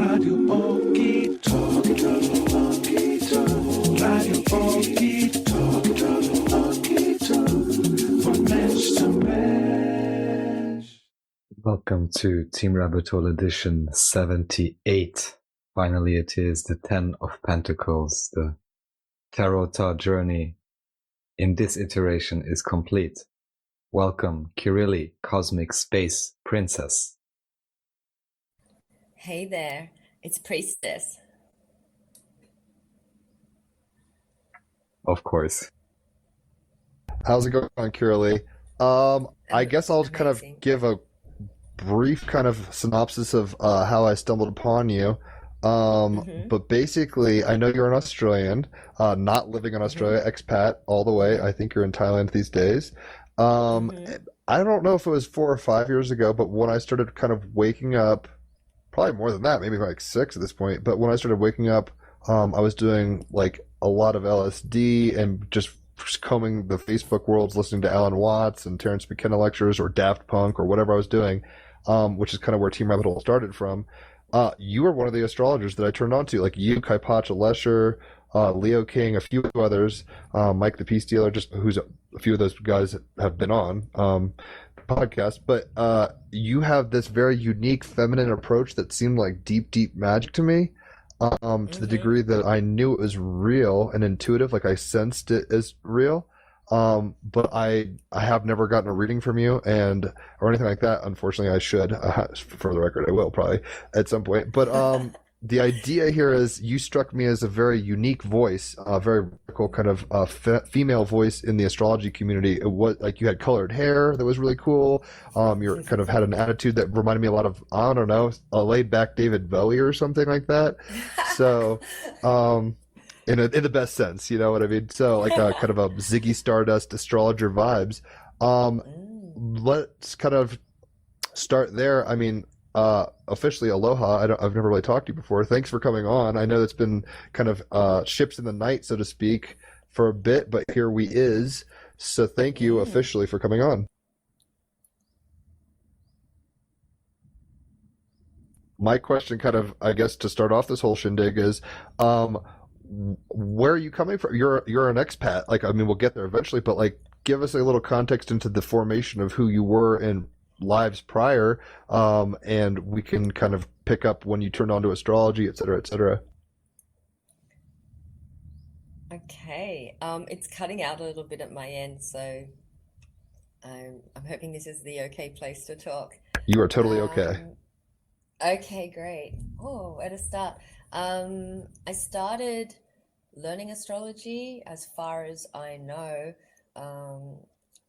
Radio Okitalk, Radio Okitalk, von Mensch zu Mensch. Welcome to Team Rabbit Hole edition 78. Finally, it is the 10 of Pentacles. The Tarot journey in this iteration is complete. Welcome, Kirily, Cosmic Space Princess. Hey there, it's Priestess. Of course. How's it going, Kirily? I guess I'll kind of give a brief kind of synopsis of how I stumbled upon you. But basically, I know you're an Australian, not living in Australia, expat all the way. I think you're in Thailand these days. I don't know if it was 4 or 5 years ago, but when I started kind of waking up, probably more than that, maybe like 6 at this point. But when I started waking up, I was doing like a lot of LSD and just combing the Facebook worlds, listening to Alan Watts and Terrence McKenna lectures or Daft Punk or whatever I was doing, which is kind of where Team Rabbit Hole started from. You were one of the astrologers that I turned on to, like you, Kai Pacha Lesher, Leo King, a few others, Mike the Peace Dealer, just who's a few of those guys have been on the podcast. But you have this very unique feminine approach that seemed like deep magic to me, to the degree that I knew it was real and intuitive, like I sensed it as real. But I have never gotten a reading from you or anything like that. Unfortunately, I should. For the record, I will probably at some point. But the idea here is you struck me as a very unique voice, a very cool kind of female voice in the astrology community. It was like you had colored hair that was really cool. You kind of had an attitude that reminded me a lot of, I don't know, a laid back David Bowie or something like that. So, in the best sense, you know what I mean? So like a kind of a Ziggy Stardust astrologer vibes. Let's kind of start there. I mean, officially aloha. I've never really talked to you before. Thanks for coming on. I know it's been kind of ships in the night, so to speak, for a bit, but here we is. So thank you officially for coming on. My question kind of, I guess, to start off this whole shindig is, where are you coming from? You're an expat. Like, I mean, we'll get there eventually, but like, give us a little context into the formation of who you were in lives prior, and we can kind of pick up when you turned on to astrology, et cetera, et cetera. Okay, it's cutting out a little bit at my end, so I'm hoping this is the okay place to talk. You are totally okay. Okay, great. Oh, where to start? I started learning astrology, as far as I know,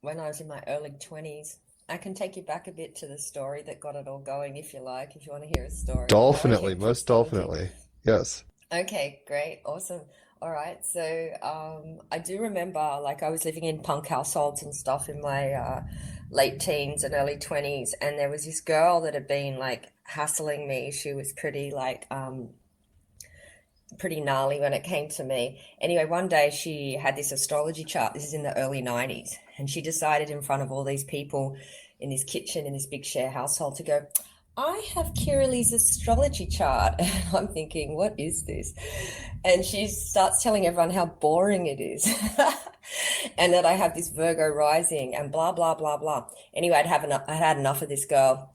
when I was in my early 20s. I can take you back a bit to the story that got it all going, if you like, if you want to hear a story. Definitely, most definitely. Yes. Okay, great, awesome. All right, so I do remember, like, I was living in punk households and stuff in my late teens and early 20s, and there was this girl that had been, like, hassling me. She was pretty, like, pretty gnarly when it came to me. Anyway, one day she had this astrology chart. This is in the early 90s. And she decided in front of all these people in this kitchen, in this big share household, to go, I have Kirily's astrology chart. And I'm thinking, what is this? And she starts telling everyone how boring it is. And that I have this Virgo rising and blah, blah, blah, blah. Anyway, I'd had enough of this girl.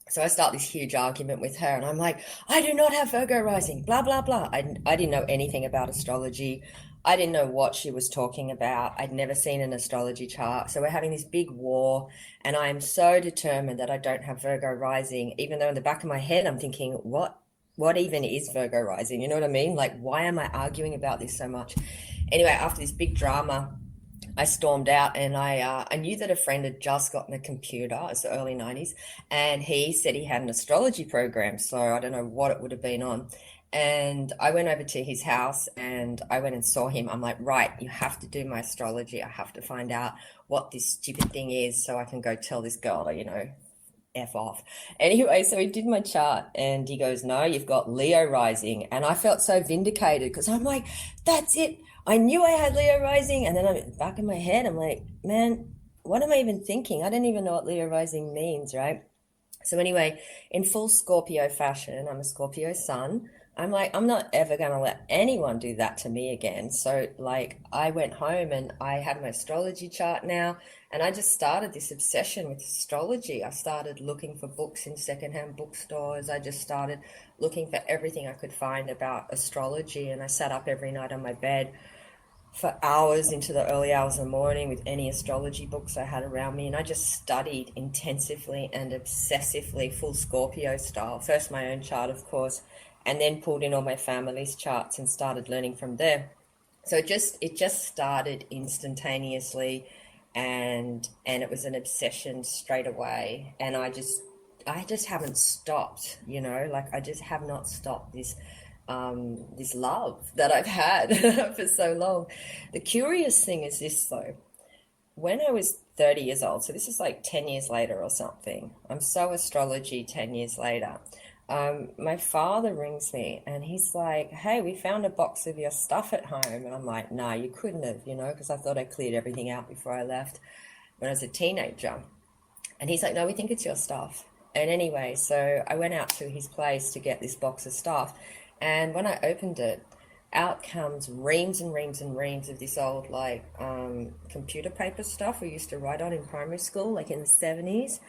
So I start this huge argument with her, and I'm like, I do not have Virgo rising, blah, blah, blah. I didn't know anything about astrology. I didn't know what she was talking about. I'd never seen an astrology chart. So we're having this big war, and I am so determined that I don't have Virgo rising, even though in the back of my head I'm thinking, what even is Virgo rising? You know what I mean? Like, why am I arguing about this so much? Anyway, after this big drama, I stormed out, and I knew that a friend had just gotten a computer. It was the early 90s, and he said he had an astrology program, so I don't know what it would have been on. And I went over to his house, and I went and saw him. I'm like, right, you have to do my astrology. I have to find out what this stupid thing is so I can go tell this girl to, you know, F off. Anyway, so he did my chart, and he goes, no, you've got Leo rising. And I felt so vindicated, because I'm like, that's it. I knew I had Leo rising, and then I'm back in my head, I'm like, man, what am I even thinking? I don't even know what Leo rising means, right? So anyway, in full Scorpio fashion, I'm a Scorpio sun. I'm like, I'm not ever going to let anyone do that to me again. So like I went home and I had my astrology chart now, and I just started this obsession with astrology. I started looking for books in secondhand bookstores. I just started looking for everything I could find about astrology, and I sat up every night on my bed for hours into the early hours of the morning with any astrology books I had around me, and I just studied intensively and obsessively, full Scorpio style. First my own chart, of course, and then pulled in all my family's charts and started learning from there. So it just started instantaneously, and it was an obsession straight away, and I just haven't stopped, like I just have not stopped this love that I've had for so long. The curious thing is this though, when I was 30 years old, so this is like 10 years later or something, I'm so astrology 10 years later, my father rings me and he's like, hey, we found a box of your stuff at home. And I'm like, no, you couldn't have, because I thought I cleared everything out before I left when I was a teenager. And he's like, no, we think it's your stuff. And anyway, so I went out to his place to get this box of stuff. And when I opened it, out comes reams and reams and reams of this old computer paper stuff we used to write on in primary school, like in the 70s.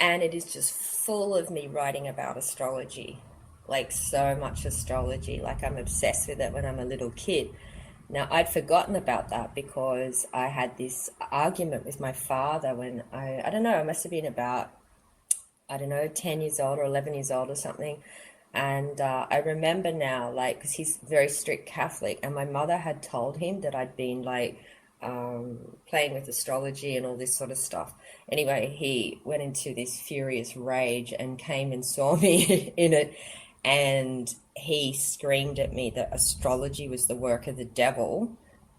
And it is just full of me writing about astrology, like so much astrology, like I'm obsessed with it when I'm a little kid. Now, I'd forgotten about that because I had this argument with my father when I don't know, I must have been about, 10 years old or 11 years old or something. And I remember now, because he's very strict Catholic, and my mother had told him that I'd been playing with astrology and all this sort of stuff. Anyway, he went into this furious rage and came and saw me in it, and he screamed at me that astrology was the work of the devil,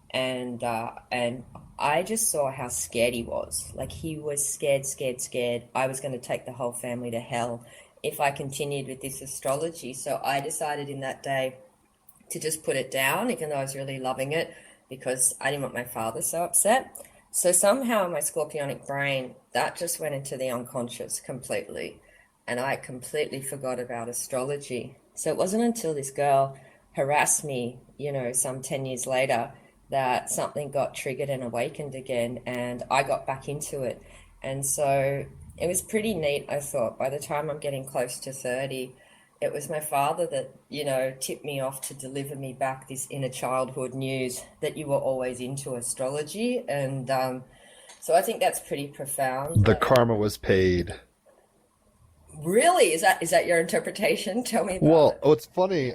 and I just saw how scared he was. Like, he was scared. I was going to take the whole family to hell if I continued with this astrology. So I decided in that day to just put it down, even though I was really loving it, because I didn't want my father so upset. So somehow in my scorpionic brain, that just went into the unconscious completely. And I completely forgot about astrology. So it wasn't until this girl harassed me, some 10 years later, that something got triggered and awakened again, and I got back into it. And so it was pretty neat, I thought. By the time I'm getting close to 30, it was my father that, tipped me off to deliver me back this inner childhood news that you were always into astrology. And so I think that's pretty profound. The karma was paid. Really? Is that your interpretation? Tell me about it. It's funny.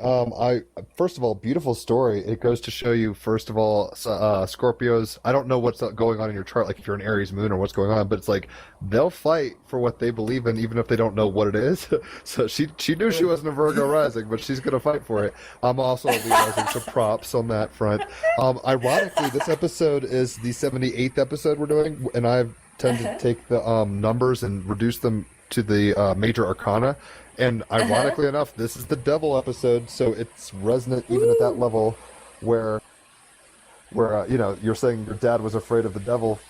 First of all, beautiful story. It goes to show you, first of all, Scorpios. I don't know what's going on in your chart, like if you're an Aries moon or what's going on, but it's like they'll fight for what they believe in, even if they don't know what it is. So she knew she wasn't a Virgo rising, but she's gonna fight for it. I'm also a Leo rising, so props on that front. Ironically, this episode is the 78th episode we're doing, and I tend to take the numbers and reduce them to the major arcana, and ironically enough, this is the devil episode, so it's resonant even at that level where you're saying your dad was afraid of the devil,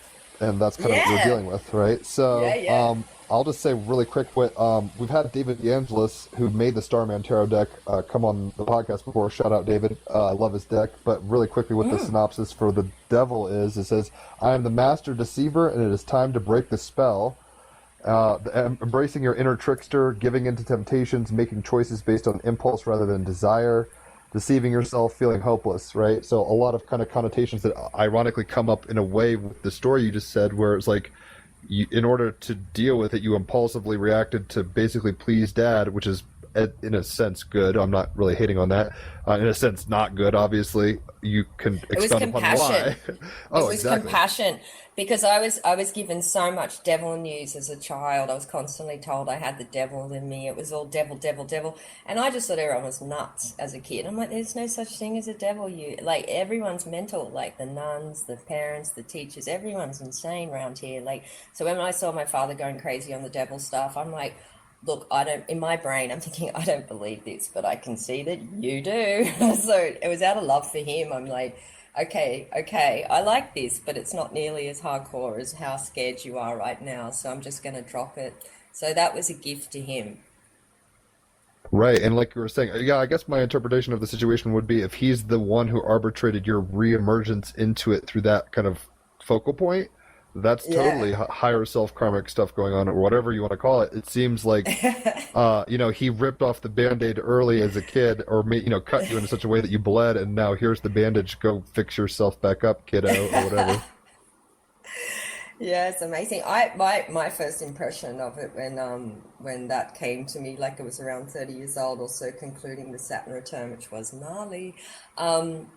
and that's kind of what you're dealing with, right? So I'll just say really quick we've had David DeAngelis, who made the Starman Tarot deck, come on the podcast before. Shout out David. I love his deck. But really quickly, what the synopsis for the devil is, it says, I am the master deceiver, and it is time to break the spell. Embracing your inner trickster, giving into temptations, making choices based on impulse rather than desire, deceiving yourself, feeling hopeless, right? So a lot of kind of connotations that ironically come up in a way with the story you just said, where it's like, in order to deal with it, you impulsively reacted to basically please dad, which is in a sense good. I'm not really hating on that. In a sense, not good. Obviously, you can expound upon why. It was compassion, because I was given so much devil news as a child. I was constantly told I had the devil in me. It was all devil, and I just thought everyone was nuts as a kid. I'm like, there's no such thing as a devil. Everyone's mental. Like the nuns, the parents, the teachers, everyone's insane around here. So when I saw my father going crazy on the devil stuff, I'm like, look, in my brain, I'm thinking, I don't believe this, but I can see that you do. So it was out of love for him. I'm like, okay, I like this, but it's not nearly as hardcore as how scared you are right now. So I'm just going to drop it. So that was a gift to him. Right, and like you were saying, yeah, I guess my interpretation of the situation would be if he's the one who arbitrated your reemergence into it through that kind of focal point, that's totally Yeah. higher self karmic stuff going on, or whatever you want to call it. It seems like, he ripped off the band-aid early as a kid, or cut you in such a way that you bled, and now here's the bandage. Go fix yourself back up, kiddo, or whatever. Yeah, it's amazing. My first impression of it when that came to me, like I was around 30 years old, also concluding the Saturn return, which was gnarly. Um,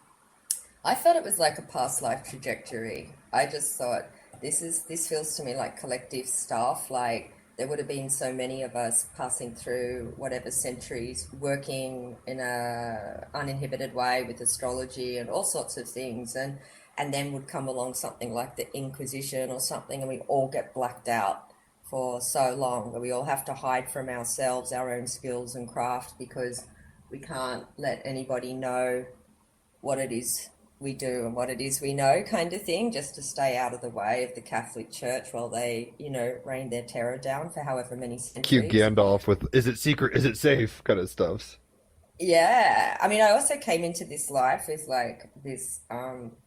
I thought it was like a past life trajectory. I just thought this feels to me like collective stuff. Like there would have been so many of us passing through whatever centuries, working in a uninhibited way with astrology and all sorts of things, and then would come along something like the Inquisition or something, and we all get blacked out for so long that we all have to hide from ourselves, our own skills and craft, because we can't let anybody know what it is we do and what it is we know, kind of thing, just to stay out of the way of the Catholic Church while they, rain their terror down for however many Cute centuries. Gandalf with "Is it secret? Is it safe?" kind of stuff. Yeah, I mean, I also came into this life with like this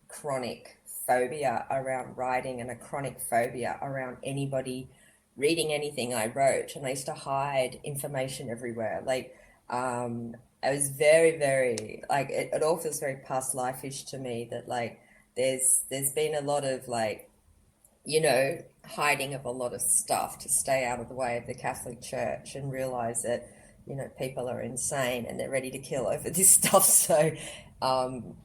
chronic phobia around writing and a chronic phobia around anybody reading anything I wrote, and I used to hide information everywhere. Like, I was very, very like it all feels very past life-ish to me that like there's been a lot of like hiding of a lot of stuff to stay out of the way of the Catholic Church and realize that, people are insane and they're ready to kill over this stuff. So,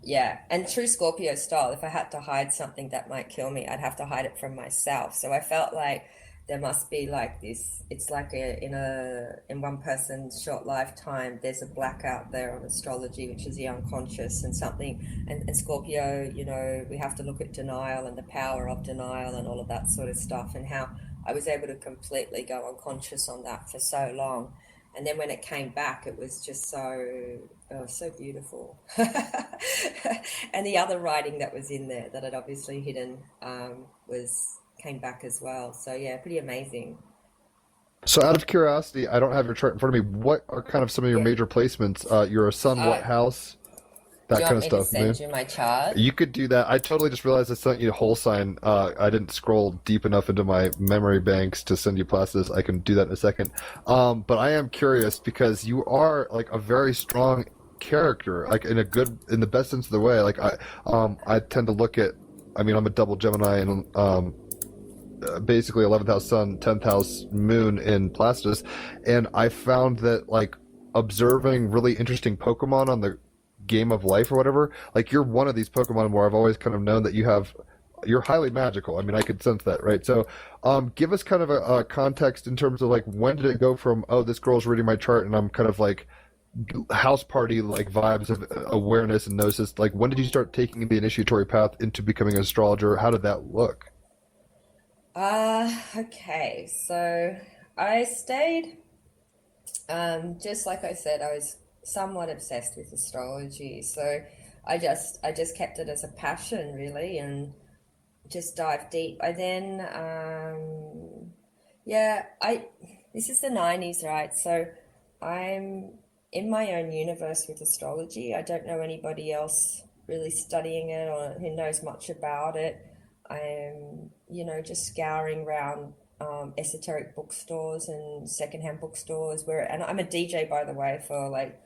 yeah. And true Scorpio style, if I had to hide something that might kill me, I'd have to hide it from myself. So I felt like there must be like this, it's like in one person's short lifetime, there's a blackout there on astrology, which is the unconscious and something, and Scorpio, we have to look at denial and the power of denial and all of that sort of stuff, and how I was able to completely go unconscious on that for so long. And then when it came back, it was just so beautiful. And the other writing that was in there that I'd obviously hidden was came back as well. So yeah, pretty amazing. So, out of curiosity, I don't have your chart in front of me. What are kind of some of your Yeah. major placements? You're a sun, what Uh, house? do That you kind want of me to stuff, man. send you my chart? You could do that. I totally just realized I sent you a whole sign. I didn't scroll deep enough into my memory banks to send you places. I can do that in a second. But I am curious because you are like a very strong character, like in the best sense of the way. Like I tend to look at. I mean, I'm a double Gemini and basically 11th house sun, 10th house moon in Priestess, and I found that like observing really interesting Pokemon on the game of life or whatever, like you're one of these Pokemon where I've always kind of known that you're highly magical. I mean, I could sense that, right? So, give us kind of a context in terms of like when did it go from oh this girl's reading my chart and I'm kind of like house party like vibes of awareness and gnosis. Like when did you start taking the initiatory path into becoming an astrologer? How did that look? Okay. So I stayed, just like I said, I was somewhat obsessed with astrology. So I just kept it as a passion really, and just dive deep. I then, yeah, this is the 90s, right? So I'm in my own universe with astrology. I don't know anybody else really studying it or who knows much about it. I'm, just scouring around esoteric bookstores and secondhand bookstores and I'm a DJ, by the way, for like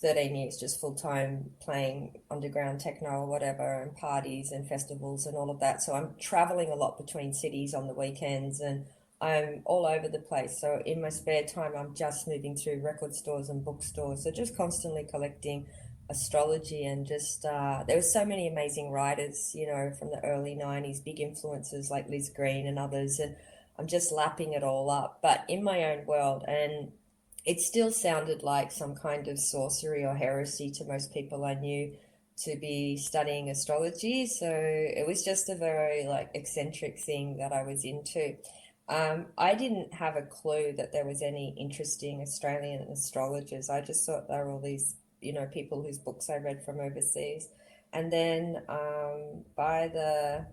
13 years, just full time playing underground techno or whatever, and parties and festivals and all of that. So I'm traveling a lot between cities on the weekends and I'm all over the place. So in my spare time, I'm just moving through record stores and bookstores. So just constantly collecting astrology and just, there were so many amazing writers, from the early 90s, big influences like Liz Green and others. And I'm just lapping it all up, but in my own world. And it still sounded like some kind of sorcery or heresy to most people I knew to be studying astrology. So it was just a very like eccentric thing that I was into. I didn't have a clue that there was any interesting Australian astrologers. I just thought they were all these, people whose books I read from overseas. And then I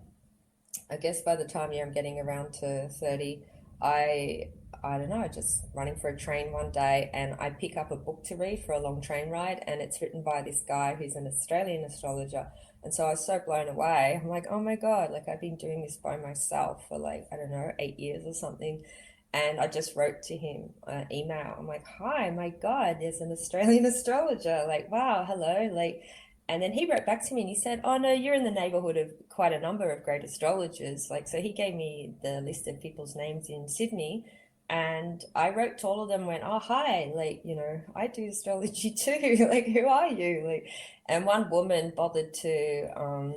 guess by the time, yeah, I'm getting around to 30, I I don't know, just running for a train one day, and I pick up a book to read for a long train ride, and it's written by this guy who's an Australian astrologer. And so I was so blown away. I'm like, oh my God, like I've been doing this by myself for like, I don't know, 8 years or something. And I just wrote to him an email. I'm like, hi, my God, there's an Australian astrologer. Like, wow, hello. Like, and then he wrote back to me and he said, oh no, you're in the neighborhood of quite a number of great astrologers. Like, so he gave me the list of people's names in Sydney. And I wrote to all of them and went, oh, hi, like, you know, I do astrology too. Like, who are you? Like, and one woman bothered to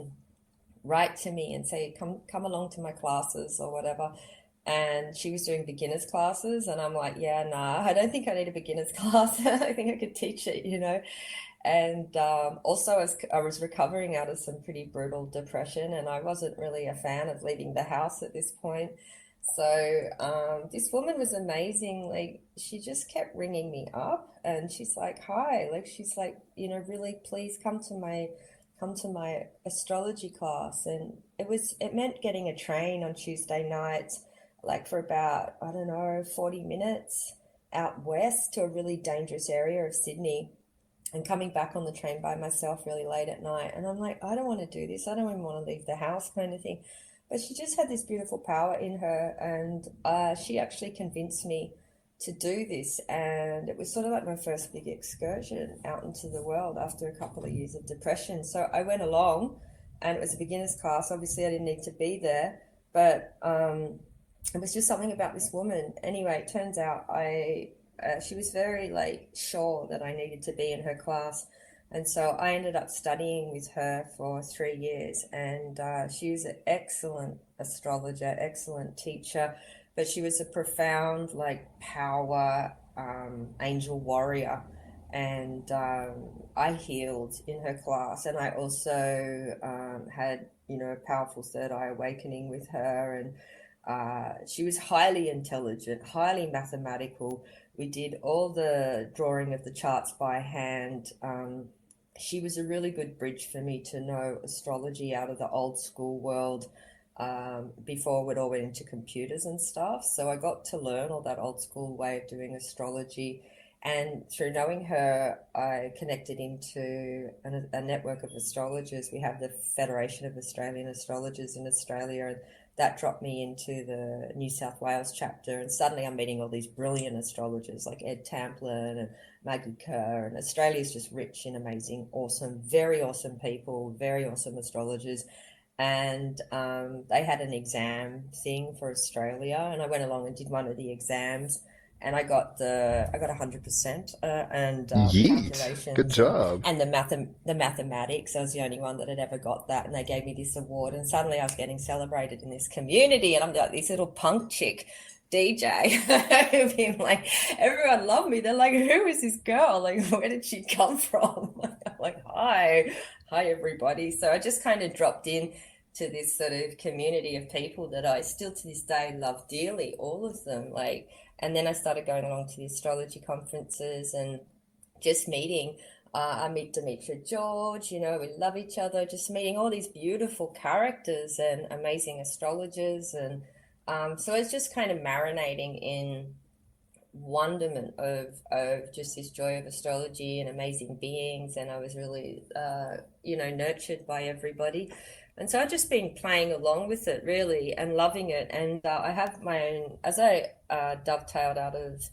write to me and say, come along to my classes or whatever. And she was doing beginners classes, and I'm like, yeah, nah, I don't think I need a beginners class. I think I could teach it, you know. And also, I was recovering out of some pretty brutal depression, and I wasn't really a fan of leaving the house at this point. So this woman was amazing. Like, she just kept ringing me up, and she's like, hi, like, she's like, you know, really, please come to my astrology class. And it meant getting a train on Tuesday nights, like for about, I don't know, 40 minutes out west to a really dangerous area of Sydney, and coming back on the train by myself really late at night. And I'm like, I don't want to do this. I don't even want to leave the house, kind of thing. But she just had this beautiful power in her, and she actually convinced me to do this. And it was sort of like my first big excursion out into the world after a couple of years of depression. So I went along, and it was a beginner's class. Obviously, I didn't need to be there, but it was just something about this woman. Anyway, it turns out she was very like sure that I needed to be in her class. And so I ended up studying with her for 3 years, and she was an excellent astrologer, excellent teacher, but she was a profound like power angel warrior. And I healed in her class, and I also had, you know, a powerful third eye awakening with her. And she was highly intelligent, highly mathematical. We did all the drawing of the charts by hand. She was a really good bridge for me to know astrology out of the old school world before we'd all went into computers and stuff. So I got to learn all that old school way of doing astrology. And through knowing her, I connected into a network of astrologers. We have the Federation of Australian Astrologers in Australia, and that dropped me into the New South Wales chapter. And suddenly I'm meeting all these brilliant astrologers like Ed Tamplin and Maggie Kerr. And Australia's just rich in amazing, awesome, very awesome people, very awesome astrologers. And they had an exam thing for Australia, and I went along and did one of the exams. And I got 100%, and Yeet. calculations. Good job. And the mathematics. I was the only one that had ever got that, and they gave me this award. And suddenly I was getting celebrated in this community, and I'm like this little punk chick DJ. Being like, everyone loved me. They're like, who is this girl? Like, where did she come from? I'm like, hi everybody. So I just kind of dropped in to this sort of community of people that I still to this day love dearly, all of them. Like. And then I started going along to the astrology conferences and just meeting. I meet Demetra George, you know, we love each other, just meeting all these beautiful characters and amazing astrologers. And so I was just kind of marinating in wonderment of just this joy of astrology and amazing beings. And I was really, you know, nurtured by everybody. And so I've just been playing along with it, really, and loving it. And I have my own, as I dovetailed out of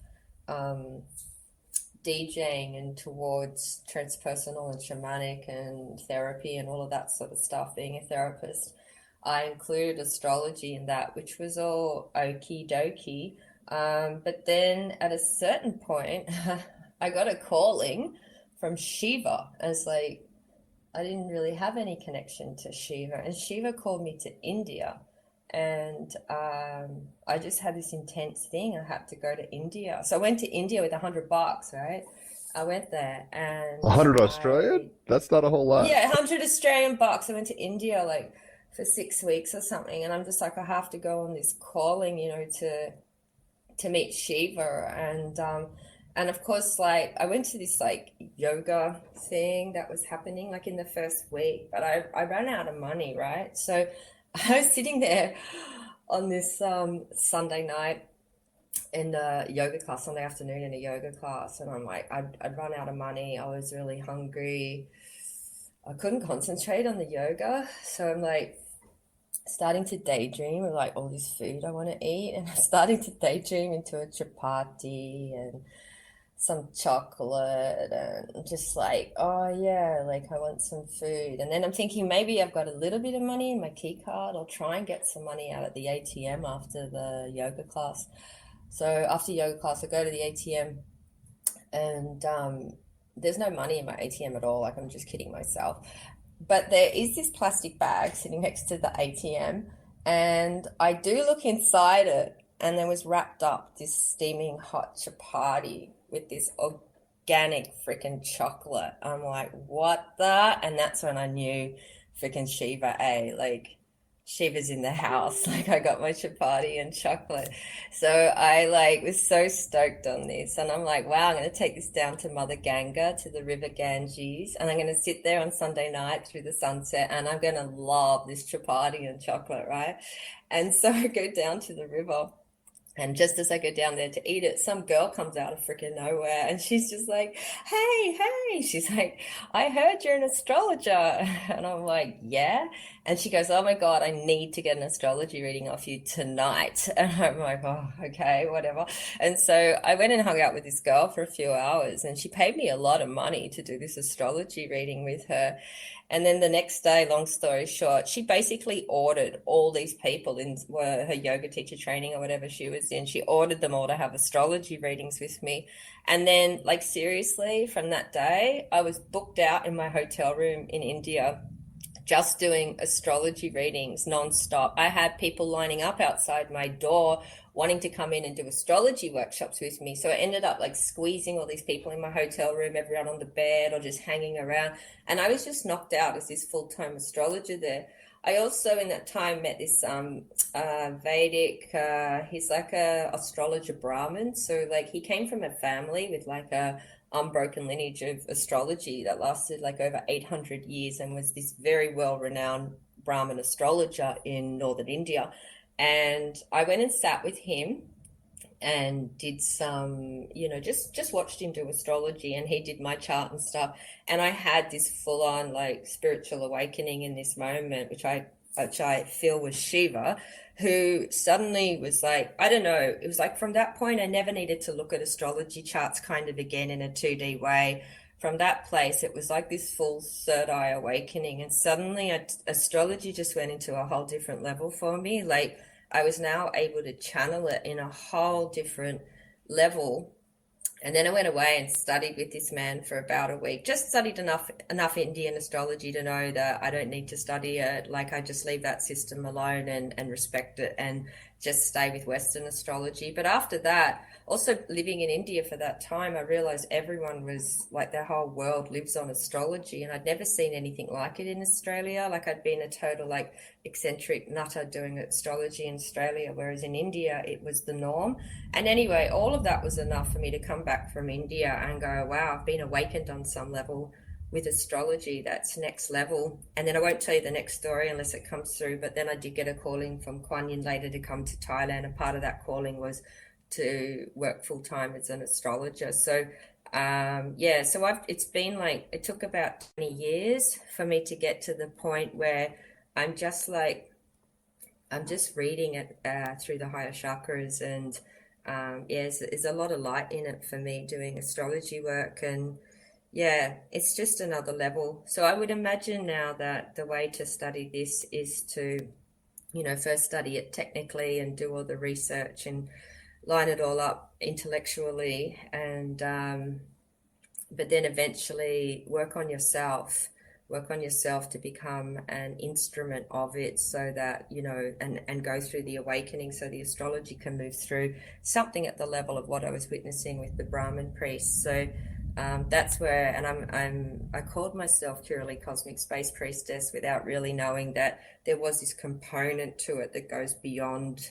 DJing and towards transpersonal and shamanic and therapy and all of that sort of stuff, being a therapist, I included astrology in that, which was all okie dokie. But then at a certain point, I got a calling from Shiva as like, I didn't really have any connection to Shiva, and Shiva called me to India, and I just had this intense thing. I had to go to India, so I went to India with $100, right? I went there, and 100 Australian? That's not a whole lot. Yeah, 100 Australian bucks. I went to India like for 6 weeks or something, and I'm just like, I have to go on this calling, you know, to meet Shiva. And of course, like, I went to this like yoga thing that was happening like in the first week, but I ran out of money, right? So I was sitting there on this Sunday night, in the yoga class, Sunday afternoon in a yoga class, and I'm like, I'd run out of money. I was really hungry. I couldn't concentrate on the yoga, so I'm like starting to daydream of like all this food I want to eat, and I'm starting to daydream into a chapati and some chocolate, and just like, oh yeah, like I want some food. And then I'm thinking maybe I've got a little bit of money in my key card. I'll try and get some money out at the ATM after the yoga class. So after yoga class, I go to the ATM, and there's no money in my ATM at all. Like, I'm just kidding myself. But there is this plastic bag sitting next to the ATM, and I do look inside it, and there was wrapped up this steaming hot chapati with this organic freaking chocolate. I'm like, what the? And that's when I knew freaking Shiva, like Shiva's in the house. Like, I got my chapati and chocolate. So I like was so stoked on this, and I'm like, wow, I'm going to take this down to Mother Ganga, to the river Ganges, and I'm going to sit there on Sunday night through the sunset, and I'm going to love this chapati and chocolate, right? And so I go down to the river, and just as I go down there to eat it, some girl comes out of freaking nowhere, and she's just like, hey, she's like, I heard you're an astrologer. And I'm like, yeah. And she goes, oh my God, I need to get an astrology reading off you tonight. And I'm like, oh, okay, whatever. And so I went and hung out with this girl for a few hours, and she paid me a lot of money to do this astrology reading with her. And then the next day, long story short, she basically ordered all these people in were her yoga teacher training or whatever she was in. She ordered them all to have astrology readings with me. And then, like, seriously, from that day, I was booked out in my hotel room in India, just doing astrology readings nonstop. I had people lining up outside my door wanting to come in and do astrology workshops with me. So I ended up like squeezing all these people in my hotel room, everyone on the bed or just hanging around. And I was just knocked out as this full-time astrologer there. I also in that time met this Vedic, he's like a astrologer Brahmin. So like he came from a family with like a unbroken lineage of astrology that lasted like over 800 years and was this very well-renowned Brahmin astrologer in northern India. And I went and sat with him and did some, just watched him do astrology, and he did my chart and stuff. And I had this full-on like spiritual awakening in this moment, which I feel was Shiva, who suddenly was like, I don't know, it was like from that point I never needed to look at astrology charts kind of again in a 2D way. From that place, it was like this full third eye awakening, and suddenly astrology just went into a whole different level for me. Like, I was now able to channel it in a whole different level. And then I went away and studied with this man for about a week. Just studied enough Indian astrology to know that I don't need to study it. Like, I just leave that system alone and respect it and just stay with Western astrology. But after that, also living in India for that time, I realized everyone was like, their whole world lives on astrology, and I'd never seen anything like it in Australia. Like, I'd been a total like eccentric nutter doing astrology in Australia, whereas in India it was the norm. And anyway, all of that was enough for me to come back from India and go, wow, I've been awakened on some level with astrology. That's next level. And then I won't tell you the next story unless it comes through, but then I did get a calling from Kuan Yin later to come to Thailand, and part of that calling was to work full-time as an astrologer. So it's been like, it took about 20 years for me to get to the point where I'm just reading it through the higher chakras, and there's a lot of light in it for me doing astrology work, and yeah, it's just another level. So I would imagine now that the way to study this is to, first study it technically and do all the research and line it all up intellectually, and but then eventually work on yourself to become an instrument of it, so that and go through the awakening, so the astrology can move through something at the level of what I was witnessing with the Brahmin priests. So that's where, and I called myself Kirily Cosmic Space Priestess without really knowing that there was this component to it that goes beyond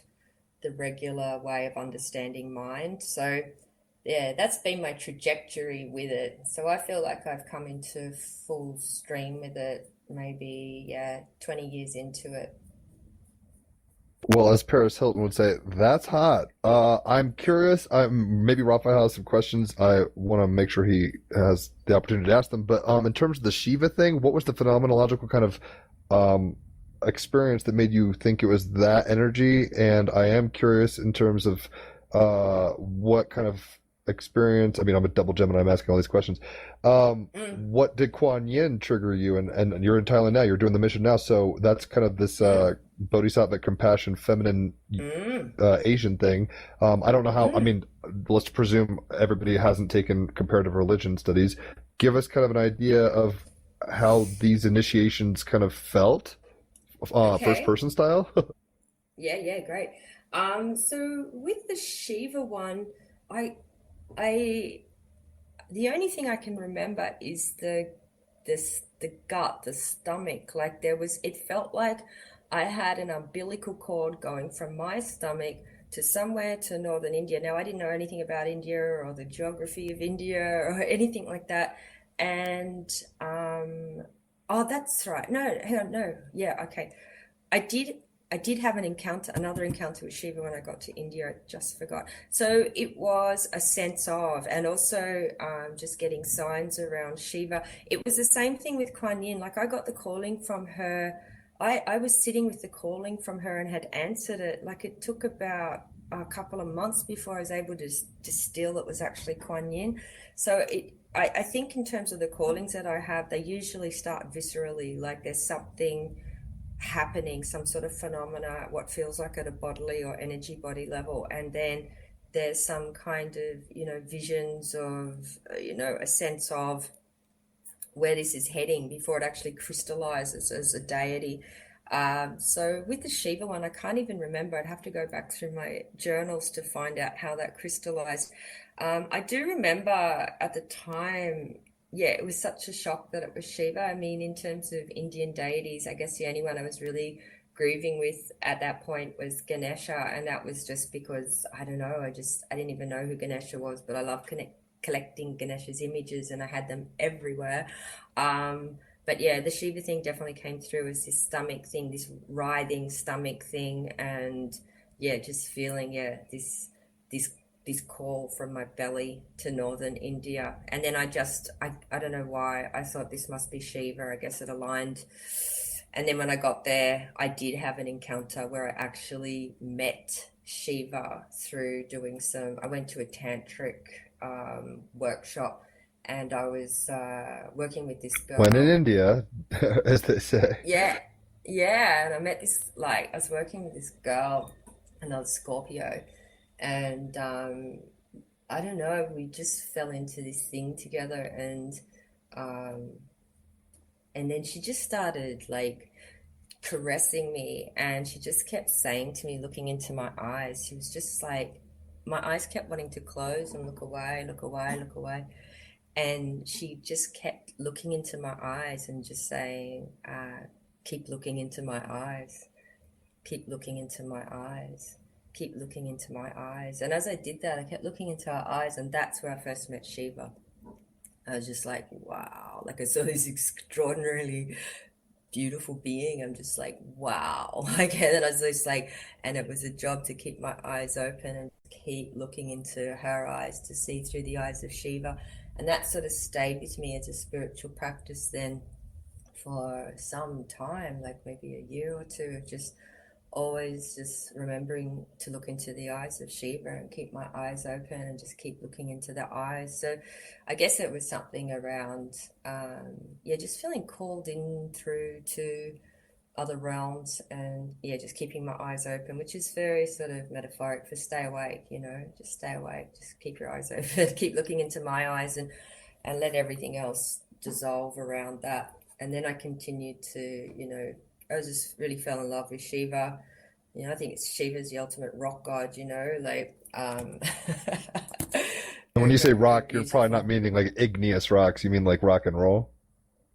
the regular way of understanding mind. So yeah, that's been my trajectory with it. So I feel like I've come into full stream with it maybe 20 years into it. Well, as Paris Hilton would say, that's hot. I'm curious. Maybe Raphael has some questions. I want to make sure he has the opportunity to ask them. But in terms of the Shiva thing, what was the phenomenological kind of um, experience that made you think it was that energy? And I am curious in terms of what kind of experience. I mean, I'm a double Gemini. I'm asking all these questions. Mm, What did Kuan Yin trigger you? And you're in Thailand now. You're doing the mission now. So that's kind of this mm, bodhisattva compassion feminine mm, Asian thing. I don't know how, I mm. mean, let's presume everybody hasn't taken comparative religion studies. Give us kind of an idea of how these initiations kind of felt, first Okay. person style. Yeah, yeah, great. So with the Shiva one, I I the only thing I can remember is the gut, the stomach. Like there was, it felt like I had an umbilical cord going from my stomach to somewhere to northern India. Now I didn't know anything about India or the geography of India or anything like that. And oh, that's right. No, hang on, no. Yeah, okay. I did I did have an encounter, another encounter with Shiva when I got to India. I just forgot. So it was a sense of, and also just getting signs around Shiva. It was the same thing with Kuan Yin. Like I got the calling from her. I was sitting with the calling from her and had answered it. Like it took about a couple of months before I was able to distill it was actually Kuan Yin. So I think in terms of the callings that I have, they usually start viscerally. Like there's something happening, some sort of phenomena, what feels like at a bodily or energy body level, and then there's some kind of visions of a sense of where this is heading before it actually crystallizes as a deity. So with the Shiva one, I can't even remember. I'd have to go back through my journals to find out how that crystallized. I do remember at the time, yeah, it was such a shock that it was Shiva. I mean, in terms of Indian deities, I guess the only one I was really grieving with at that point was Ganesha, and that was just because I don't know, I didn't even know who Ganesha was, but I love collecting Ganesha's images, and I had them everywhere. But yeah, the Shiva thing definitely came through as this stomach thing, this writhing stomach thing, and yeah, just feeling this this call from my belly to northern India. And then I don't know why I thought this must be Shiva. I guess it aligned. And then when I got there, I did have an encounter where I actually met Shiva through doing I went to a tantric workshop, and I was working with this When in girl. India, as they say. Yeah, yeah, and I met this, like, I was working with this girl, another Scorpio, and I don't know, we just fell into this thing together, um, and then she just started like caressing me, and she just kept saying to me, looking into my eyes, she was just like, my eyes kept wanting to close and look away, look away, look away. And she just kept looking into my eyes and just saying, keep looking into my eyes, keep looking into my eyes, keep looking into my eyes. And as I did that, I kept looking into her eyes, and that's where I first met Shiva. I was just like, wow, like I saw this extraordinarily beautiful being. I'm just like, wow. Like, and then I was just like, and it was a job to keep my eyes open and keep looking into her eyes to see through the eyes of Shiva. And that sort of stayed with me as a spiritual practice then for some time, like maybe a year or two, of just always just remembering to look into the eyes of Shiva and keep my eyes open and just keep looking into the eyes. So I guess it was something around, yeah, just feeling called in through to other realms, and yeah, just keeping my eyes open, which is very sort of metaphoric for stay awake, just stay awake, just keep your eyes open, keep looking into my eyes, and let everything else dissolve around that. And then I continued to, I just really fell in love with Shiva. I think Shiva's the ultimate rock god, like And when very, you say very, very rock, you're probably not beautiful. meaning like igneous rocks. You mean like rock and roll.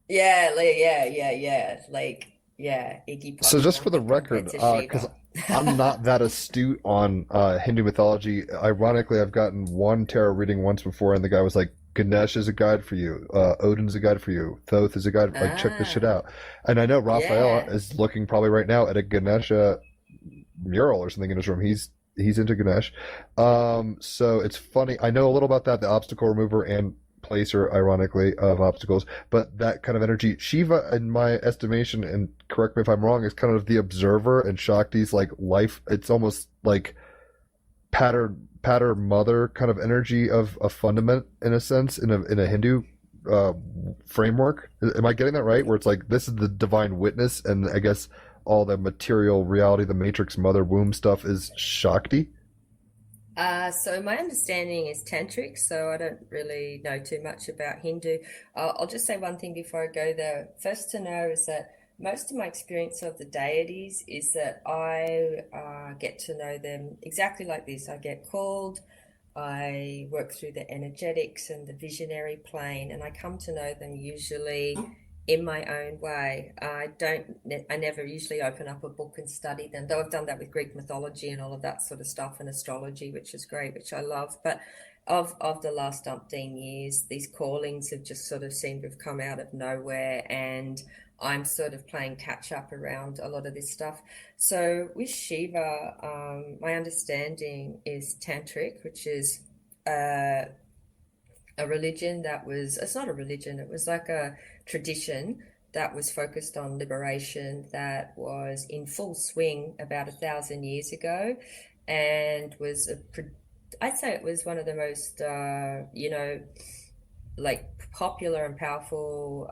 Yeah, like, yeah, yeah, yeah. Like, yeah, Iggy So Pop just for the compared record, to because Shiva. I'm not that astute on Hindu mythology. Ironically, I've gotten one tarot reading once before, and the guy was like, "Ganesh is a guide for you. Odin's a guide for you. Thoth is a guide. Like, check this shit Ah, out." And I know Raphael yeah. is looking probably right now at a Ganesha mural or something in his room. He's into Ganesh. So it's funny. I know a little about that, the obstacle remover and placer, ironically, of obstacles, but that kind of energy, Shiva, in my estimation, and correct me if I'm wrong, is kind of the observer, and Shakti's like life. It's almost like patter mother kind of energy of a fundament, in a sense, in a Hindu uh, framework. Am I getting that right? Where it's like this is the divine witness, and I guess all the material reality, the matrix, mother, womb stuff is Shakti. So my understanding is tantric, so I don't really know too much about Hindu. I'll just say one thing before I go there. First to know is that most of my experience of the deities is that I get to know them exactly like this. I get called, I work through the energetics and the visionary plane, and I come to know them usually in my own way. I never usually open up a book and study them, though I've done that with Greek mythology and all of that sort of stuff, and astrology, which is great, which I love. But of the last umpteen years, these callings have just sort of seemed to have come out of nowhere, and I'm sort of playing catch up around a lot of this stuff. So with Shiva, my understanding is tantric, which is uh, a religion that was, it's not a religion, it was like a tradition that was focused on liberation, that was in full swing about 1,000 years ago, and was I'd say it was one of the most like popular and powerful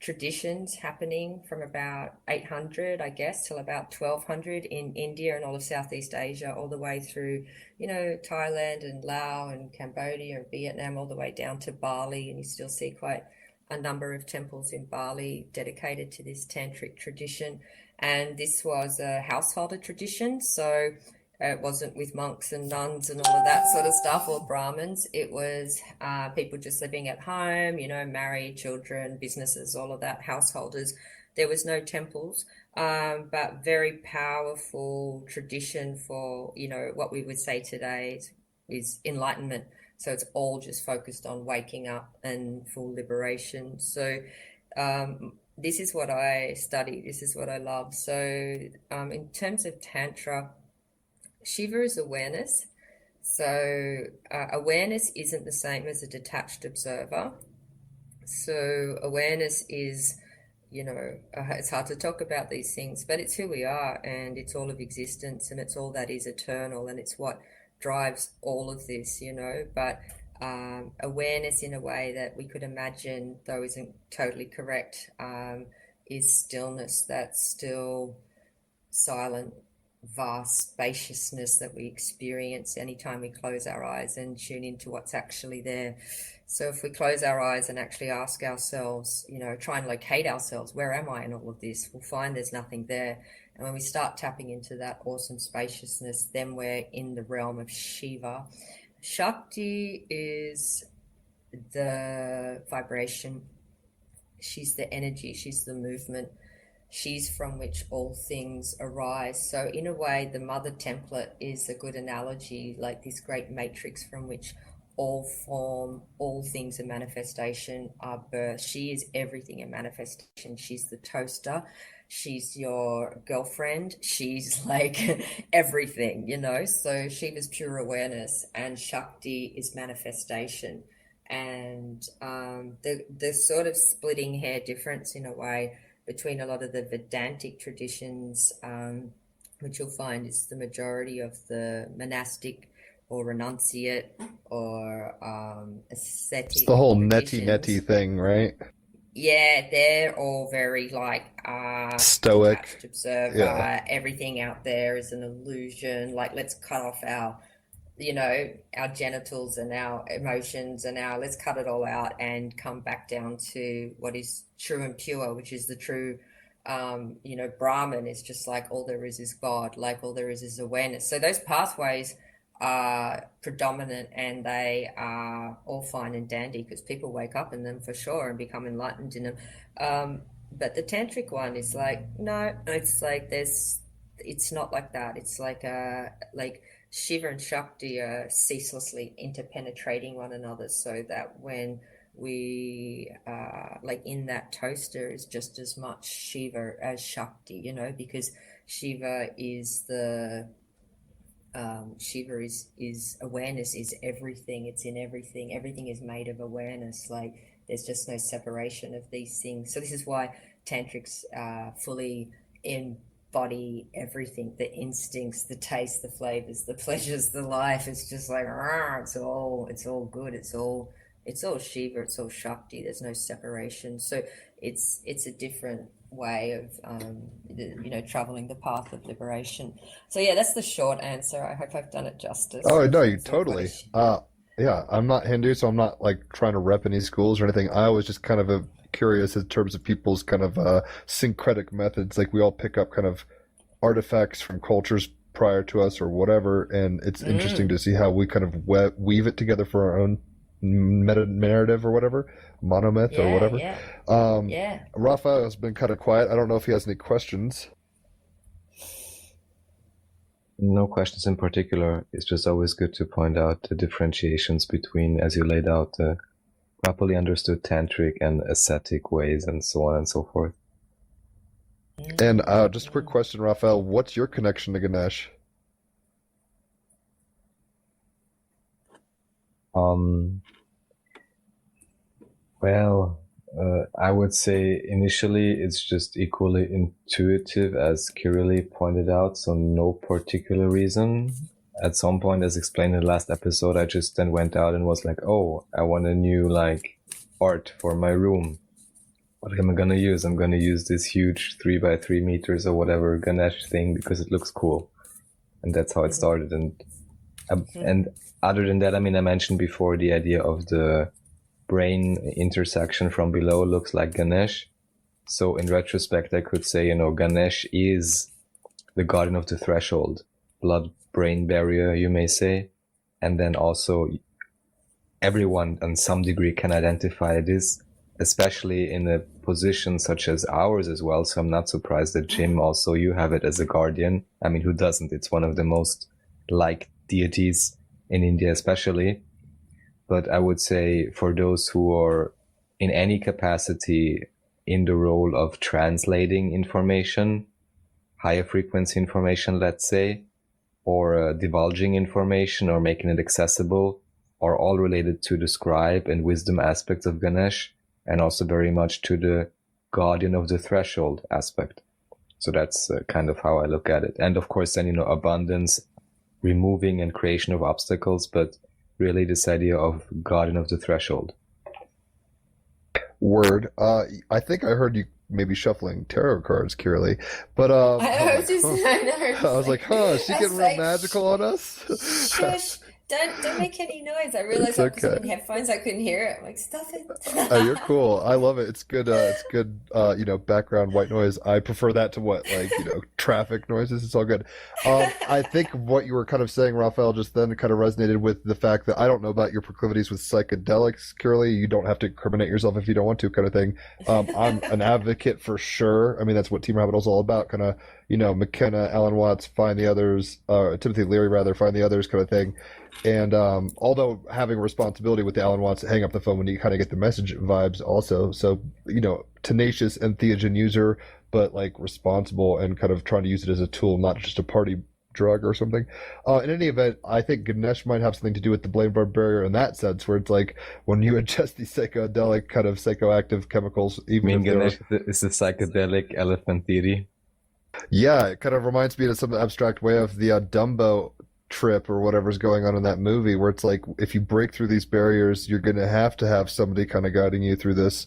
traditions happening from about 800, I guess, till about 1200 in India and all of Southeast Asia, all the way through, Thailand and Laos and Cambodia and Vietnam, all the way down to Bali. And you still see quite a number of temples in Bali dedicated to this tantric tradition. And this was a householder tradition. So it wasn't with monks and nuns and all of that sort of stuff, or Brahmins. It was people just living at home, married, children, businesses, all of that, householders. There was no temples, but very powerful tradition for, what we would say today is enlightenment. So it's all just focused on waking up and full liberation. So this is what I study. This is what I love. So in terms of Tantra, Shiva is awareness. So awareness isn't the same as a detached observer. So awareness is, it's hard to talk about these things, but it's who we are, and it's all of existence, and it's all that is eternal, and it's what drives all of this, But awareness in a way that we could imagine, though isn't totally correct, is stillness. That's still silent, vast spaciousness that we experience anytime we close our eyes and tune into what's actually there. So if we close our eyes and actually ask ourselves, try and locate ourselves, where am I in all of this? We'll find there's nothing there. And when we start tapping into that awesome spaciousness, then we're in the realm of Shiva. Shakti is the vibration. She's the energy. She's the movement. She's from which all things arise. So in a way, the mother template is a good analogy, like this great matrix from which all form, all things in manifestation are birth. She is everything in manifestation. She's the toaster. She's your girlfriend. She's like everything, So Shiva's pure awareness, and Shakti is manifestation. And the sort of splitting hair difference in a way between a lot of the Vedantic traditions, which you'll find is the majority of the monastic or renunciate or ascetic. It's the whole traditions. neti thing, right? Yeah, they're all very like Stoic. detached observer. Yeah. Everything out there is an illusion. Like, let's cut off our genitals and our emotions and let's cut it all out and come back down to what is true and pure, which is the true, Brahman is just like all there is God, like all there is awareness. So those pathways are predominant, and they are all fine and dandy because people wake up in them for sure and become enlightened in them. But the tantric one is like, no, it's like it's not like that. It's like Shiva and Shakti are ceaselessly interpenetrating one another, so that when we like in that toaster is just as much Shiva as Shakti, you know, because Shiva is Shiva is awareness, is everything. It's in everything. Everything is made of awareness. Like there's just no separation of these things. So this is why tantrics fully embody everything: the instincts, the taste, the flavors, the pleasures, the life. It's just like it's all good. It's all Shiva. It's all Shakti. There's no separation. So it's a different way of traveling the path of liberation. So yeah, that's the short answer. I hope I've done it justice. Oh no, you totally. Yeah, I'm not Hindu, so I'm not like trying to rep any schools or anything. I was just kind of curious in terms of people's kind of syncretic methods. Like we all pick up kind of artifacts from cultures prior to us or whatever, and it's interesting to see how we kind of weave it together for our own meta narrative or whatever, monomyth or whatever. Raphael has been kind of quiet. I don't know if he has any questions. No questions in particular. It's just always good to point out the differentiations between, as you laid out, the properly understood tantric and ascetic ways and so on and so forth. And just a quick question, Raphael, what's your connection to Ganesh? Well, I would say initially it's just equally intuitive as Kirily pointed out, so no particular reason. At some point, as explained in the last episode, I just then went out and was like, oh, I want a new like art for my room. What am I gonna use? I'm gonna use this huge 3x3 meters or whatever Ganesh thing because it looks cool. And that's how it started. And other than that, I mean, I mentioned before the idea of the brain intersection from below looks like Ganesh. So in retrospect, I could say, Ganesh is the guardian of the threshold, blood-brain barrier, you may say. And then also everyone on some degree can identify this, especially in a position such as ours as well. So I'm not surprised that Jim, also you have it as a guardian. I mean, who doesn't? It's one of the most liked deities in India especially. But I would say for those who are in any capacity in the role of translating information, higher frequency information, let's say, or divulging information or making it accessible, are all related to the scribe and wisdom aspects of Ganesh, and also very much to the guardian of the threshold aspect. So that's kind of how I look at it. And of course then, abundance, removing and creation of obstacles, but really this idea of guardian of the threshold. Word. I think I heard you maybe shuffling tarot cards, Kirily, but I was like, is she getting real magical on us? Shush! Don't make any noise. I realized I was in headphones. I couldn't hear it. I'm like, stop it. Oh, you're cool. I love it. It's good. It's good. Background white noise. I prefer that to traffic noises. It's all good. I think what you were kind of saying, Raphael, just then kind of resonated with the fact that I don't know about your proclivities with psychedelics, Kirily. You don't have to incriminate yourself if you don't want to, kind of thing. I'm an advocate for sure. I mean, that's what Team Rabbit is all about. Kind of, McKenna, Alan Watts, find the others, Timothy Leary, rather, find the others, kind of thing. And although having a responsibility with the Alan Watts, hang up the phone when you kind of get the message vibes also. So, tenacious entheogen user, but like responsible and kind of trying to use it as a tool, not just a party drug or something. In any event, I think Ganesh might have something to do with the blood barrier in that sense, where it's like when you ingest these psychedelic kind of psychoactive chemicals, even if Ganesh is the psychedelic elephant theory. Yeah, it kind of reminds me in some abstract way of the Dumbo trip or whatever's going on in that movie, where it's like if you break through these barriers, you're going to have somebody kind of guiding you through this.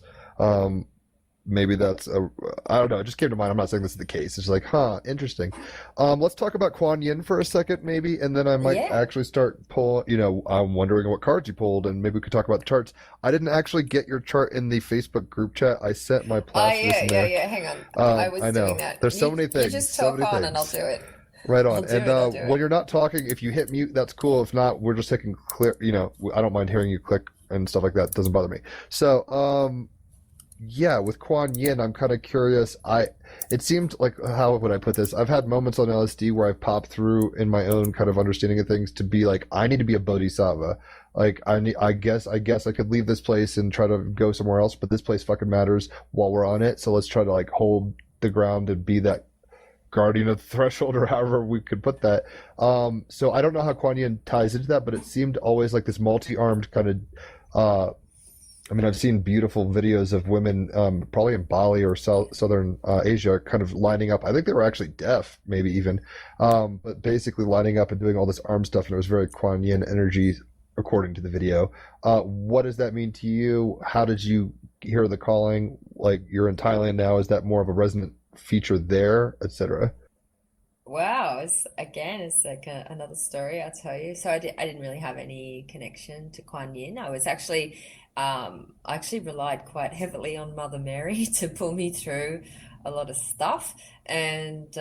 Maybe that's I don't know, it just came to mind. I'm not saying this is the case. It's like, interesting. Let's talk about Kuan Yin for a second, maybe, and then I might actually start pulling. I'm wondering what cards you pulled, and maybe we could talk about the charts. I didn't actually get your chart in the Facebook group chat. I sent my Placidus in there. Hang on. I was doing that. There's so many things. You just talk on and I'll do it. Right on. And when you're not talking, if you hit mute, that's cool. If not, we're just taking clear. I don't mind hearing you click and stuff like that. It doesn't bother me. So, yeah, with Kuan Yin, I'm kind of curious. It seemed like, how would I put this? I've had moments on LSD where I've popped through in my own kind of understanding of things to be like, I need to be a bodhisattva. Like, I guess I could leave this place and try to go somewhere else, but this place fucking matters while we're on it. So let's try to like hold the ground and be that guardian of the threshold, or however we could put that. So I don't know how Kuan Yin ties into that, but it seemed always like this multi-armed kind of. I mean, I've seen beautiful videos of women, probably in Bali or southern Asia, kind of lining up. I think they were actually deaf, maybe even, but basically lining up and doing all this arm stuff, and it was very Kuan Yin energy, according to the video. What does that mean to you? How did you hear the calling? Like, you're in Thailand now. Is that more of a resonant feature there, etc.? Wow, it's like another story, I'll tell you. So I didn't really have any connection to Kuan Yin. I actually relied quite heavily on Mother Mary to pull me through a lot of stuff. And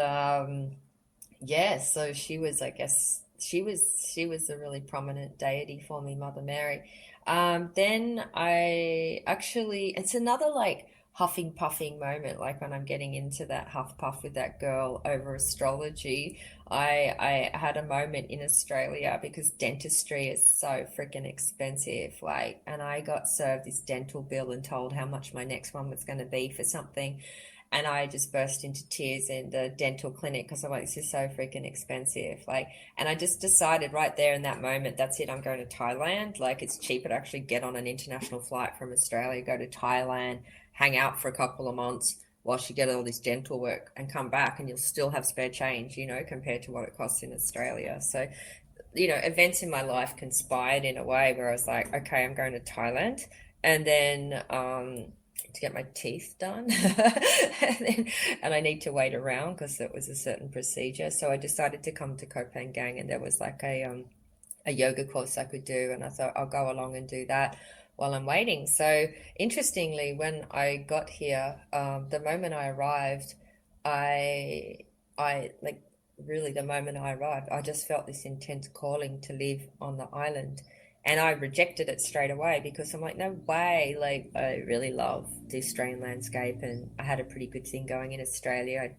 yeah, so she was, I guess, she was a really prominent deity for me, Mother Mary. Then it's another like huffing puffing moment, like when I'm getting into that huff puff with that girl over astrology. I had a moment in Australia because dentistry is so freaking expensive, like, and I got served this dental bill and told how much my next one was going to be for something. And I just burst into tears in the dental clinic because I'm like, this is so freaking expensive. Like, and I just decided right there in that moment, that's it, I'm going to Thailand. Like, it's cheaper to actually get on an international flight from Australia, go to Thailand, hang out for a couple of months whilst you get all this dental work and come back, and you'll still have spare change, compared to what it costs in Australia. So, events in my life conspired in a way where I was like, okay, I'm going to Thailand. And then, to get my teeth done and I need to wait around because it was a certain procedure. So I decided to come to Kopangang, and there was like a yoga course I could do, and I thought I'll go along and do that while I'm waiting. So interestingly, when I got here, the moment I arrived, I like really the moment I arrived, I just felt this intense calling to live on the island. And I rejected it straight away because I'm like, no way. Like, I really love the Australian landscape, and I had a pretty good thing going in Australia. I'd,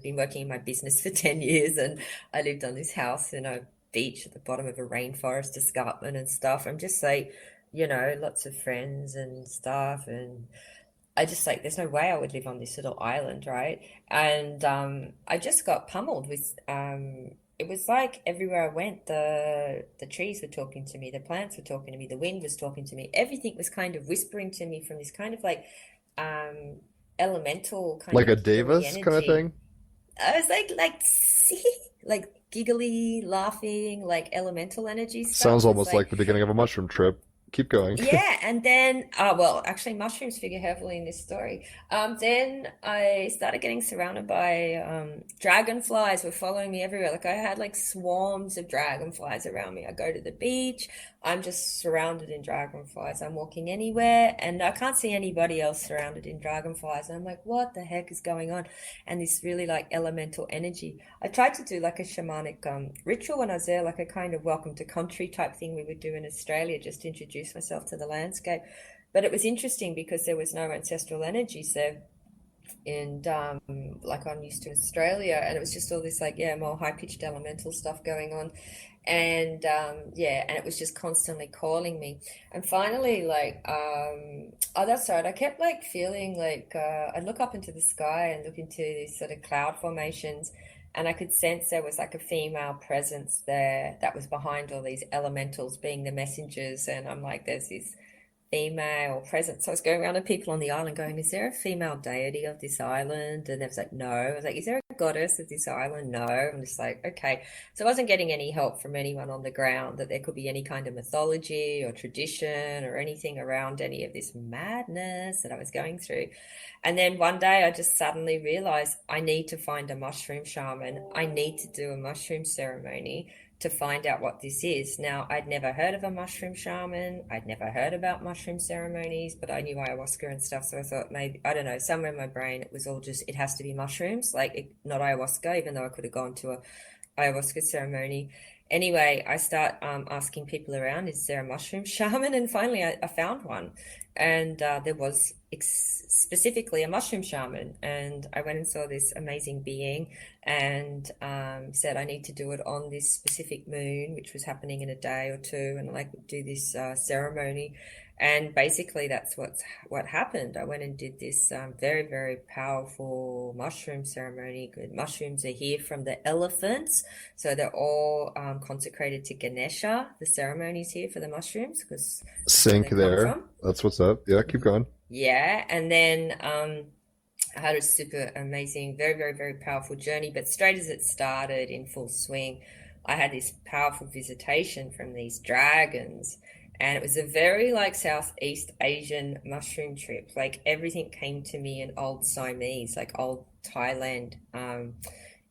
been working in my business for 10 years, and I lived on this house in a beach at the bottom of a rainforest escarpment and stuff. I'm just like, lots of friends and stuff. And I just like, there's no way I would live on this little island, right? And I just got pummeled with it was like everywhere I went, the trees were talking to me, the plants were talking to me, the wind was talking to me, everything was kind of whispering to me from this kind of like um elemental kind Like of a healy Davis kind of energy. thing? I was like like giggly, laughing, like elemental energy Sounds stuff. It's almost like like the beginning of a mushroom trip. Keep going. yeah, and then well, actually, mushrooms figure heavily in this story. Then I started getting surrounded by dragonflies were following me everywhere. Like I had like swarms of dragonflies around me. I go to the beach, I'm just surrounded in dragonflies. I'm walking anywhere, and I can't see anybody else surrounded in dragonflies. And I'm like, what the heck is going on? And this really like elemental energy. I tried to do like a shamanic ritual when I was there, like a kind of welcome to country type thing we would do in Australia, just to introduce myself to the landscape. But it was interesting because there was no ancestral energies there, and like I'm used to Australia, and it was just all this like more high pitched elemental stuff going on, and and it was just constantly calling me. And finally, like oh, that's right, I kept like feeling like I'd look up into the sky and look into these sort of cloud formations, and I could sense there was like a female presence there that was behind all these elementals being the messengers. And I'm like, there's this female presence. So I was going around to people on the island going, is there a female deity of this island? And they was like, no. I was like, is there a goddess of this island? No. I'm just like, okay. So I wasn't getting any help from anyone on the ground that there could be any kind of mythology or tradition or anything around any of this madness that I was going through. And then one day I just suddenly realized I need to find a mushroom shaman. I need to do a mushroom ceremony to find out what this is. Now, I'd never heard of a mushroom shaman. I'd never heard about mushroom ceremonies, but I knew ayahuasca and stuff. So I thought maybe, I don't know, somewhere in my brain, it was all just, it has to be mushrooms, like not ayahuasca, even though I could have gone to a ayahuasca ceremony. Anyway, I start asking people around, is there a mushroom shaman? And finally I found one. And there was specifically a mushroom shaman, and I went and saw this amazing being and said I need to do it on this specific moon, which was happening in a day or two, and like do this ceremony. And basically that's what happened. I went and did this very, very powerful mushroom ceremony. Good mushrooms are here from the elephants, so they're all consecrated to Ganesha. The ceremony's here for the mushrooms because Sync there. That's what's up. Yeah, keep going. Yeah, and then I had a super amazing, very, very, very powerful journey. But straight as it started in full swing, I had this powerful visitation from these dragons. And it was a very like Southeast Asian mushroom trip. Like everything came to me in old Siamese, like old Thailand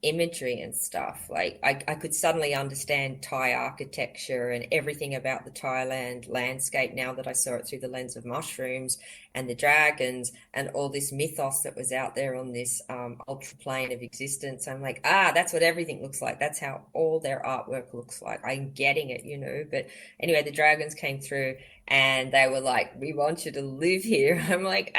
imagery and stuff. Like I could suddenly understand Thai architecture and everything about the Thailand landscape now that I saw it through the lens of mushrooms and the dragons and all this mythos that was out there on this ultra plane of existence. I'm like, that's what everything looks like. That's how all their artwork looks like. I'm getting it, you know. But anyway, the dragons came through and they were like, we want you to live here. I'm like,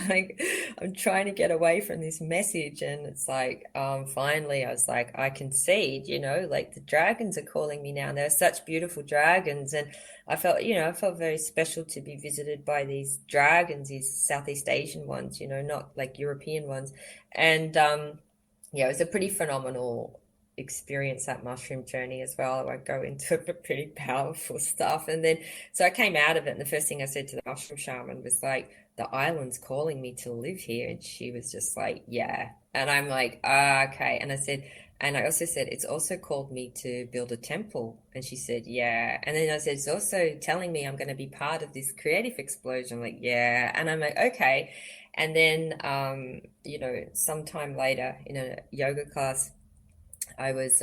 like I'm trying to get away from this message. And it's like, finally I was like, I concede, you know, like the dragons are calling me now. And they're such beautiful dragons. And I felt, you know, I felt very special to be visited by these dragons, these Southeast Asian ones, you know, not like European ones. And yeah, it was a pretty phenomenal experience, that mushroom journey as well. I won't go into it, but pretty powerful stuff. And then, so I came out of it, and the first thing I said to the mushroom shaman was like, the island's calling me to live here. And she was just like, yeah. And I'm like, okay. And I said, and I also said, it's also called me to build a temple. And she said, yeah. And then I said, it's also telling me I'm going to be part of this creative explosion. I'm like, yeah. And I'm like, okay. And then, you know, sometime later in a yoga class, I was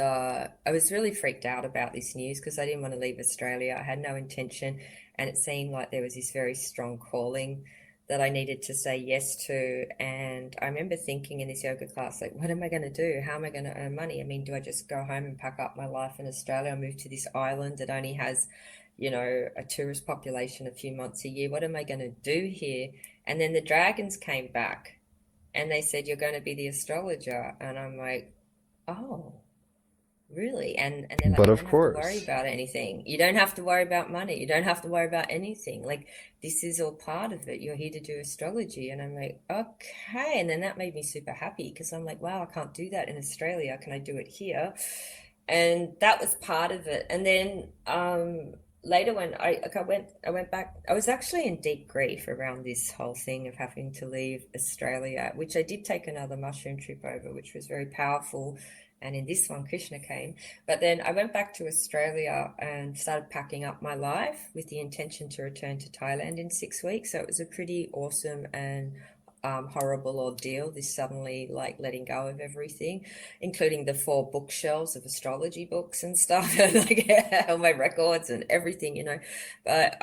really freaked out about this news because I didn't want to leave Australia. I had no intention, and it seemed like there was this very strong calling that I needed to say yes to. And I remember thinking in this yoga class, like, what am I going to do? How am I going to earn money? I mean, do I just go home and pack up my life in Australia and move to this island that only has, you know, a tourist population a few months a year? What am I going to do here? And then the dragons came back and they said, you're going to be the astrologer. And I'm like, oh, really? And they're like, But you of don't have to course. worry about anything. You don't have to worry about money. You don't have to worry about anything. Like, this is all part of it. You're here to do astrology. And I'm like, okay. And then that made me super happy because I'm like, wow, I can't do that in Australia. Can I do it here? And that was part of it. And then later when I went back, I was actually in deep grief around this whole thing of having to leave Australia, which I did take another mushroom trip over, which was very powerful. And in this one, Krishna came. But then I went back to Australia and started packing up my life with the intention to return to Thailand in 6 weeks. So it was a pretty awesome and horrible ordeal, this suddenly like letting go of everything, including the 4 bookshelves of astrology books and stuff, and like all my records and everything, you know. But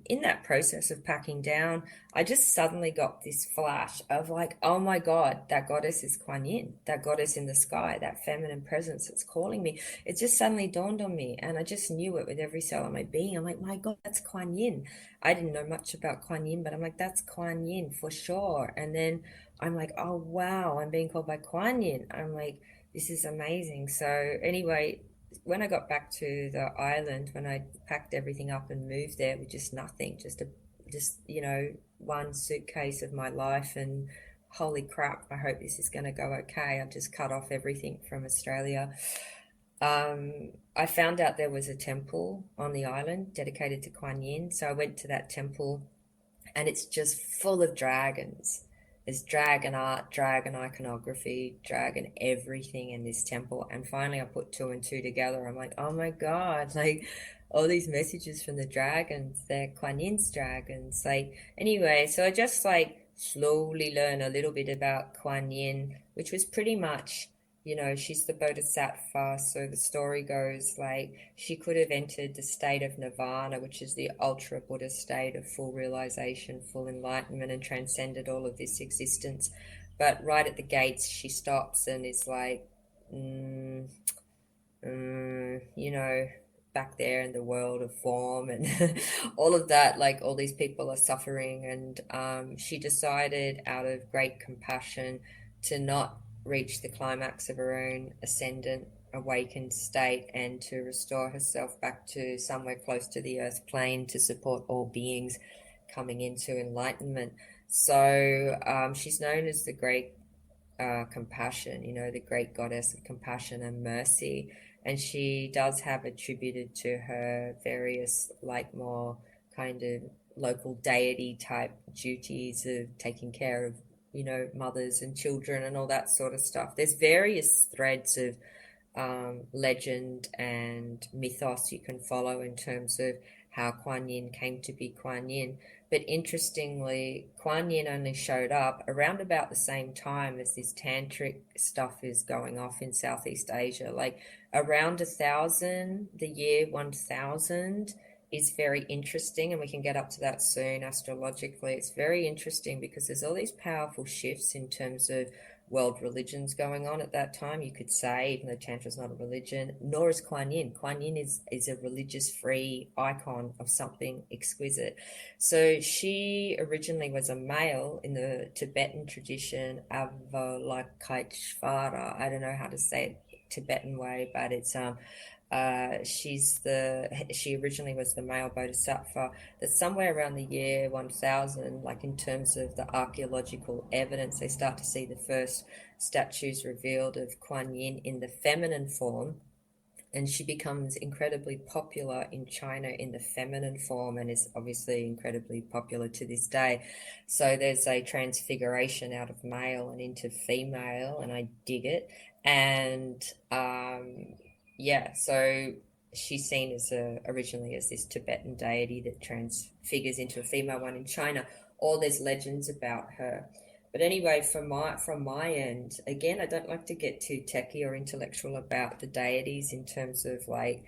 in that process of packing down, I just suddenly got this flash of like, oh my God, that goddess is Kuan Yin, that goddess in the sky, that feminine presence that's calling me. It just suddenly dawned on me, and I just knew it with every cell of my being. I'm like, my God, that's Kuan Yin. I didn't know much about Kuan Yin, but I'm like, that's Kuan Yin for sure. And then I'm like, oh wow, I'm being called by Kuan Yin. I'm like, this is amazing. So anyway, when I got back to the island, when I packed everything up and moved there with just nothing, just you know, one suitcase of my life, and holy crap, I hope this is going to go okay. I've just cut off everything from Australia. I found out there was a temple on the island dedicated to Kuan Yin. So I went to that temple, and it's just full of dragons. There's dragon art, dragon iconography, dragon everything in this temple. And finally I put 2 and 2 together. I'm like, oh my God, like all these messages from the dragons, they're Kuan Yin's dragons. Like, anyway, so I just like slowly learn a little bit about Kuan Yin, which was pretty much, you know, she's the Bodhisattva. So the story goes like she could have entered the state of nirvana, which is the ultra Buddha state of full realization, full enlightenment, and transcended all of this existence. But right at the gates, she stops and is like, you know, back there in the world of form and all of that, like all these people are suffering. And she decided out of great compassion to not reach the climax of her own ascendant awakened state and to restore herself back to somewhere close to the earth plane to support all beings coming into enlightenment. So she's known as the great compassion, the great goddess of compassion and mercy. And she does have attributed to her various, like, more kind of local deity type duties of taking care of, mothers and children and all that sort of stuff. There's various threads of legend and mythos you can follow in terms of how Kuan Yin came to be Kuan Yin. But interestingly, Kuan Yin only showed up around about the same time as this tantric stuff is going off in Southeast Asia. Like around 1000, the year 1000 is very interesting, and we can get up to that soon astrologically. It's very interesting because there's all these powerful shifts in terms of world religions going on at that time, you could say, even though Tantra is not a religion, nor is Kuan Yin. Kuan Yin is a religious-free icon of something exquisite. So she originally was a male in the Tibetan tradition, Avalokiteshvara. I don't know how to say it Tibetan way, but it's she originally was the male bodhisattva. That somewhere around the year 1000, like in terms of the archaeological evidence, they start to see the first statues revealed of Kuan Yin in the feminine form, and she becomes incredibly popular in China in the feminine form and is obviously incredibly popular to this day. So there's a transfiguration out of male and into female, and I dig it. And so she's seen as originally as this Tibetan deity that transfigures into a female one in China. Or there's legends about her. But anyway, from my end, again, I don't like to get too techie or intellectual about the deities in terms of like,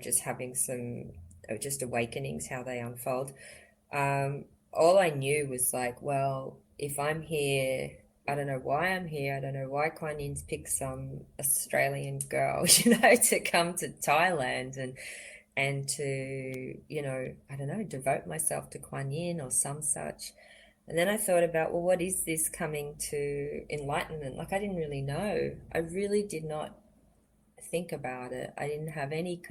just having some just awakenings, how they unfold. All I knew was like, well, if I'm here, I don't know why I'm here. I don't know why Kuan Yin's picked some Australian girl, to come to Thailand and to, I don't know, devote myself to Kuan Yin or some such. And then I thought about, well, what is this coming to enlightenment? Like, I didn't really know. I really did not think about it. I didn't have any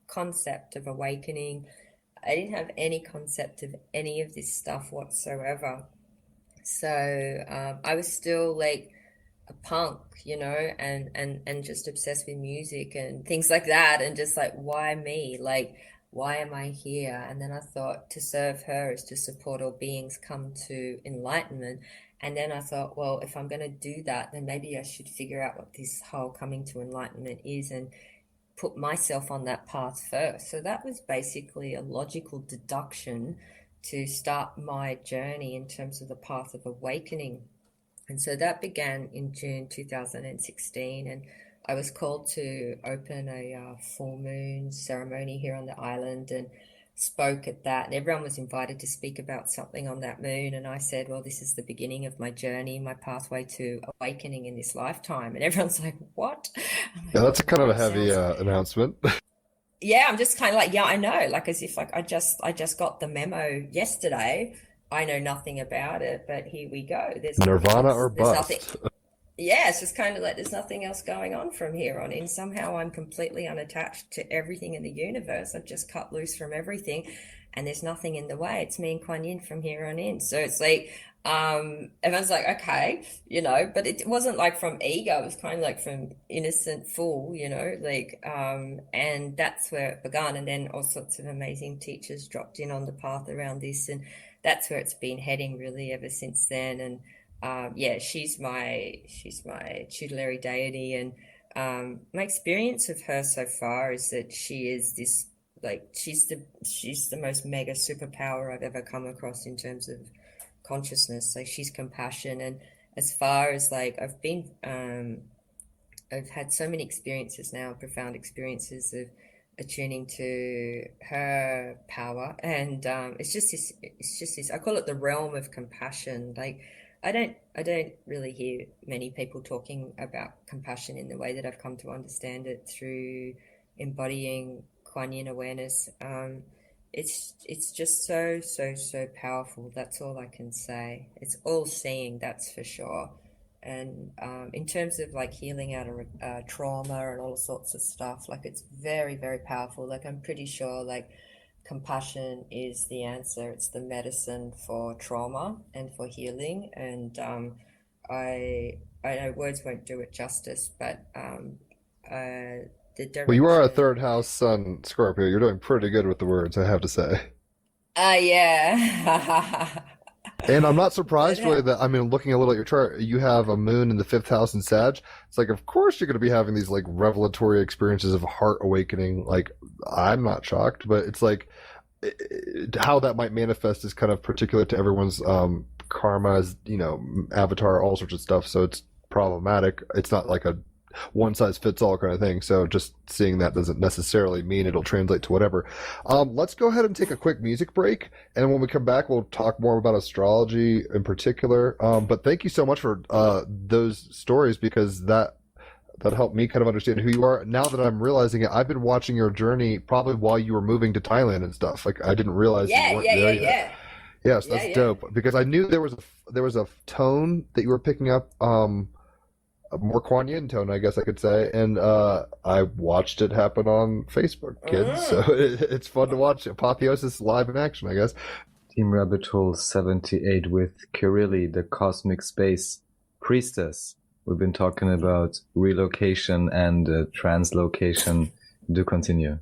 concept of awakening. I didn't have any concept of any of this stuff whatsoever. So I was still like a punk, and just obsessed with music and things like that, and just like, why me? Like, why am I here? And then I thought, to serve her is to support all beings come to enlightenment. And then I thought, well, if I'm going to do that, then maybe I should figure out what this whole coming to enlightenment is and put myself on that path first. So that was basically a logical deduction to start my journey in terms of the path of awakening. And so that began in June 2016, and I was called to open a full moon ceremony here on the island and spoke at that, and everyone was invited to speak about something on that moon. And I said, well, this is the beginning of my journey, my pathway to awakening in this lifetime. And everyone's like, what? Yeah, that's a kind of a heavy announcement. Yeah, I'm just kind of like, yeah, I know, like as if like I just got the memo yesterday. I know nothing about it, but here we go. There's Nirvana or bust. nothing. Yeah, it's just kind of like there's nothing else going on from here on in. Somehow I'm completely unattached to everything in the universe. I've just cut loose from everything, and there's nothing in the way. It's me and Kuan Yin from here on in. So it's like, everyone's like, okay, but it wasn't like from ego. It was kind of like from innocent fool, and that's where it began. And then all sorts of amazing teachers dropped in on the path around this, and that's where it's been heading really ever since then. And she's my tutelary deity, and my experience of her so far is that she is this, like, she's the most mega superpower I've ever come across in terms of consciousness. Like, she's compassion, and as far as like I've had so many experiences now, profound experiences of attuning to her power, and it's just this I call it the realm of compassion. Like, I don't really hear many people talking about compassion in the way that I've come to understand it through embodying Kuan Yin awareness. It's just so powerful. That's all I can say. It's all seeing, that's for sure. And in terms of like healing out of trauma and all sorts of stuff, like it's very, very powerful. Like I'm pretty sure like compassion is the answer. It's the medicine for trauma and for healing. And I know words won't do it justice, but the Well, you are a direction. third house sun Scorpio. You're doing pretty good with the words, I have to say. Yeah. And I'm not But surprised really that, I mean, looking a little at your chart, you have a moon in the fifth house in Sag. It's like, of course you're going to be having these like revelatory experiences of heart awakening. Like, I'm not shocked, but it's like how that might manifest is kind of particular to everyone's karma, avatar, all sorts of stuff. So it's problematic. It's not like a one size fits all kind of thing. So just seeing that doesn't necessarily mean it'll translate to whatever. Let's go ahead and take a quick music break, and when we come back, we'll talk more about astrology in particular. But thank you so much for those stories, because that helped me kind of understand who you are. Now that I'm realizing it, I've been watching your journey probably while you were moving to Thailand and stuff. Like I didn't realize you yeah, weren't yeah, yeah, there yet. yeah. Yes, Yeah, that's yeah. dope. Because I knew there was a tone that you were picking up. A more Kuan Yin tone, I guess I could say, and I watched it happen on Facebook, kids. So Mm. it's fun to watch Apotheosis live in action, I guess. Team Rabbit Hole 78 with Kirily, the cosmic space priestess. We've been talking about relocation and translocation. Do continue.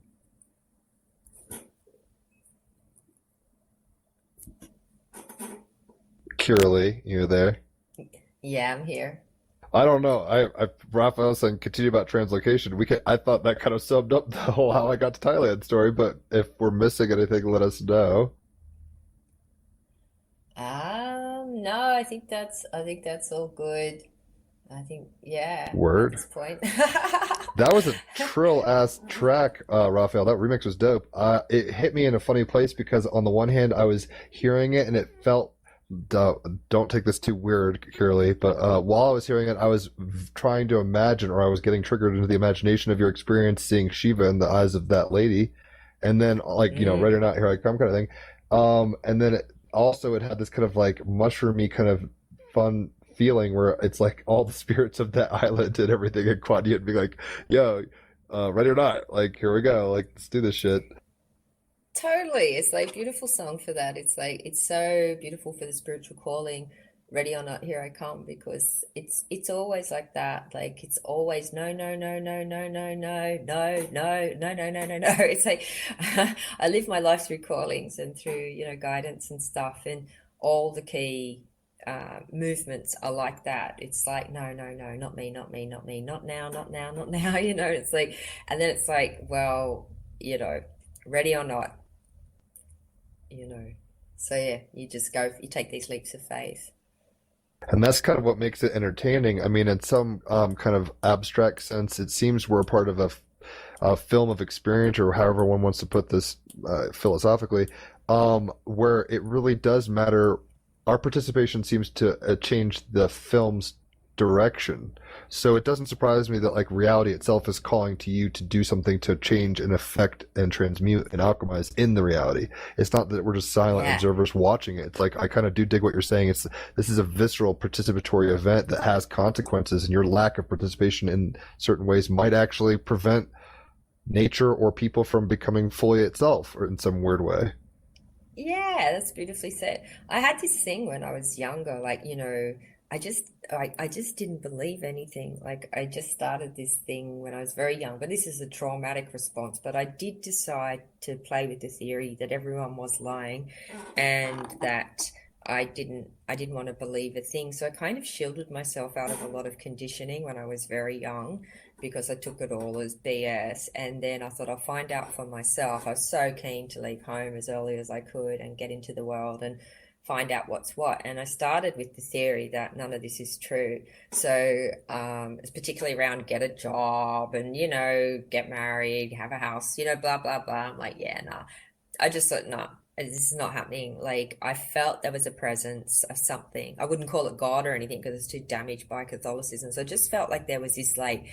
Kirily, you're there. Yeah, I'm here. I don't know. Raphael saying continue about translocation. I thought that kind of summed up the whole how I got to Thailand story. But if we're missing anything, let us know. No, I think that's all good. I think, yeah, at Word. this point. That was a trill ass track, Raphael. That remix was dope. It hit me in a funny place because on the one hand, I was hearing it and it felt. Don't take this too weird, Kirily, but while I was hearing it, I was trying to imagine, or I was getting triggered into the imagination of your experience seeing Shiva in the eyes of that lady, and then like ready or Mm. not, here I come kind of thing. And then it had this kind of like mushroomy kind of fun feeling where it's like all the spirits of that island and everything, and Kuan Yin being like, "Yo, ready or not, like here we go, like let's do this shit." Totally. It's like beautiful song for that. It's like it's so beautiful for the spiritual calling. Ready or not, here I come, because it's always like that. Like it's always no, no, no, no, no, no, no, no, no, no, no, no, no, no. It's like I live my life through callings and through, guidance and stuff, and all the key movements are like that. It's like no, no, no, not me, not me, not me, not now, not now, not now. It's like, and then it's like, well, ready or not, you know. So yeah, you just go, you take these leaps of faith. And that's kind of what makes it entertaining. I mean, in some kind of abstract sense, it seems we're a part of a film of experience, or however one wants to put this philosophically, where it really does matter. Our participation seems to change the film's direction. So it doesn't surprise me that like reality itself is calling to you to do something to change and affect and transmute and alchemize in the reality. It's not that we're just silent Yeah. observers watching it. It's like I kind of do dig what you're saying. This is a visceral participatory event that has consequences, and your lack of participation in certain ways might actually prevent nature or people from becoming fully itself, or in some weird way. Yeah, that's beautifully said. I had this thing when I was younger, like, I just didn't believe anything. Like I just started this thing when I was very young, but this is a traumatic response. But I did decide to play with the theory that everyone was lying and that I didn't want to believe a thing. So I kind of shielded myself out of a lot of conditioning when I was very young because I took it all as BS. And then I thought I'll find out for myself. I was so keen to leave home as early as I could and get into the world and find out what's what. And I started with the theory that none of this is true. So it's particularly around get a job and, get married, have a house, blah, blah, blah. I'm like, yeah, nah. I just thought, no, this is not happening. Like I felt there was a presence of something. I wouldn't call it God or anything because it's too damaged by Catholicism. So I just felt like there was this like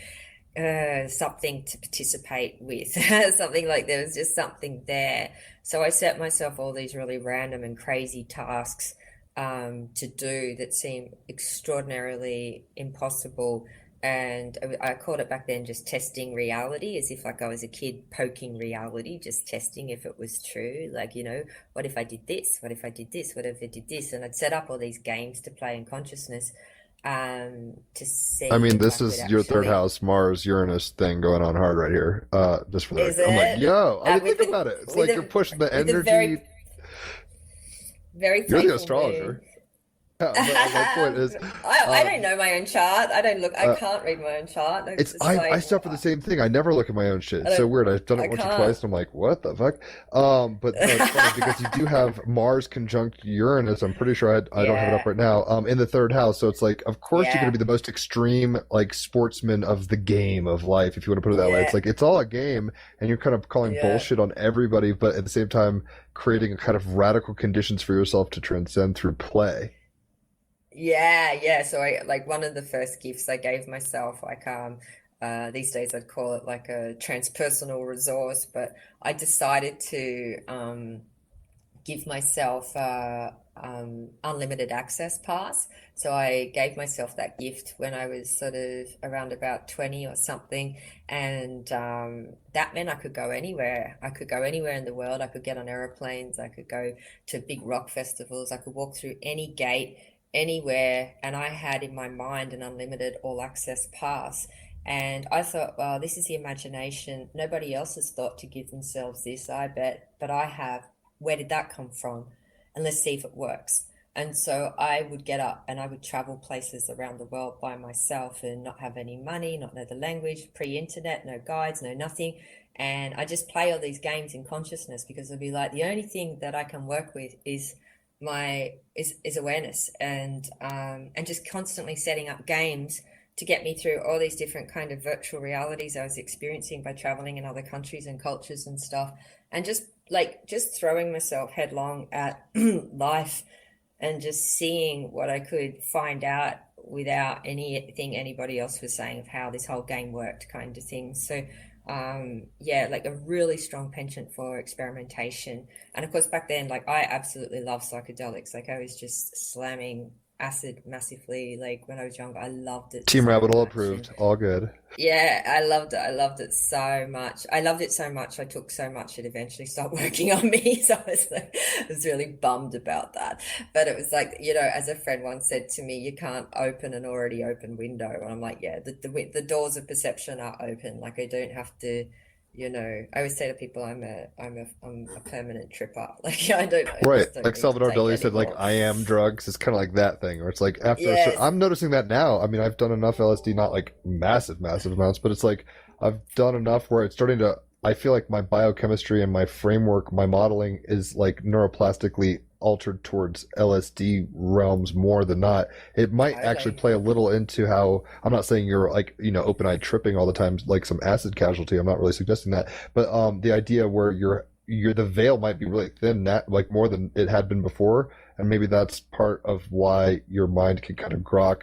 something to participate with, something like there was just something there. So I set myself all these really random and crazy tasks to do that seem extraordinarily impossible. And I called it back then just testing reality, as if like I was a kid poking reality, just testing if it was true. Like, you know, what if I did this? What if I did this? What if I did this? And I'd set up all these games to play in consciousness to see I mean, if I this could is your third actually. house Mars Uranus thing going on hard right here. Just for the Is record, I'm like, it? yo, I mean, With think the about it. It's with like you're a pushing the with a energy. very You're the playful moon. astrologer. Yeah, but my point is, I uh, don't know my own chart. I don't look. I uh, can't read my own chart. it's It's I like suffer the same thing. I never look at my own shit. I It's so don't. weird. I've done it I once or can't. twice, and I'm like, what the fuck? But no, it's funny because you do have Mars conjunct Uranus. I'm pretty sure I don't have it up Yeah. right now. In the third house, so it's like, of course you're going Yeah. to be the most extreme like sportsman of the game of life, if you want to put it that way. It's Yeah. like it's all a game, and you're kind of calling Yeah. bullshit on everybody, but at the same time creating a kind of radical conditions for yourself to transcend through play. Yeah, yeah. So I like one of the first gifts I gave myself, like these days I'd call it like a transpersonal resource, but I decided to give myself unlimited access pass. So I gave myself that gift when I was sort of around about 20 or something, and that meant I could go anywhere. I could go anywhere in the world. I could get on aeroplanes. I could go to big rock festivals. I could walk through any gate anywhere, and I had in my mind an unlimited all access pass. And I thought, well, this is the imagination. Nobody else has thought to give themselves this, I bet, but I have. Where did that come from? And let's see if it works. And so I would get up and I would travel places around the world by myself and not have any money, not know the language, pre-internet, no guides, no nothing. And I just play all these games in consciousness because it'll be like the only thing that I can work with is is awareness and just constantly setting up games to get me through all these different kind of virtual realities I was experiencing by traveling in other countries and cultures and stuff, and just throwing myself headlong at life and just seeing what I could find out without anything anybody else was saying of how this whole game worked, kind of thing. So yeah, like a really strong penchant for experimentation. And of course back then, like I absolutely love psychedelics. Like I was just slamming acid massively, like when I was younger. I loved it Team so Rabbit Hole much. approved. And All good. yeah, I loved it. I loved it so much. I loved it so much. I took so much it eventually stopped working on me. So I was really bummed about that. But it was like, you know, as a friend once said to me, you can't open an already open window. And I'm like, yeah, the doors of perception are open. Like I don't have to, you know, I always say to people, I'm a permanent tripper. Like I Right. just don't Like need to Salvador take Dali said, like, anymore. I am drugs. It's kind of like that thing where it's like after a certain, Yes. I'm noticing that now. I mean, I've done enough LSD, not like massive, massive amounts, but it's like I've done enough where it's starting to, I feel like my biochemistry and my framework, my modeling is like neuroplastically altered towards LSD realms more than not. It might actually Totally. play a little into how, I'm not saying you're like, you know, open-eyed tripping all the time, like some acid casualty. I'm not really suggesting that, but the idea where you're the veil might be really thin, that like more than it had been before, and maybe that's part of why your mind can kind of grok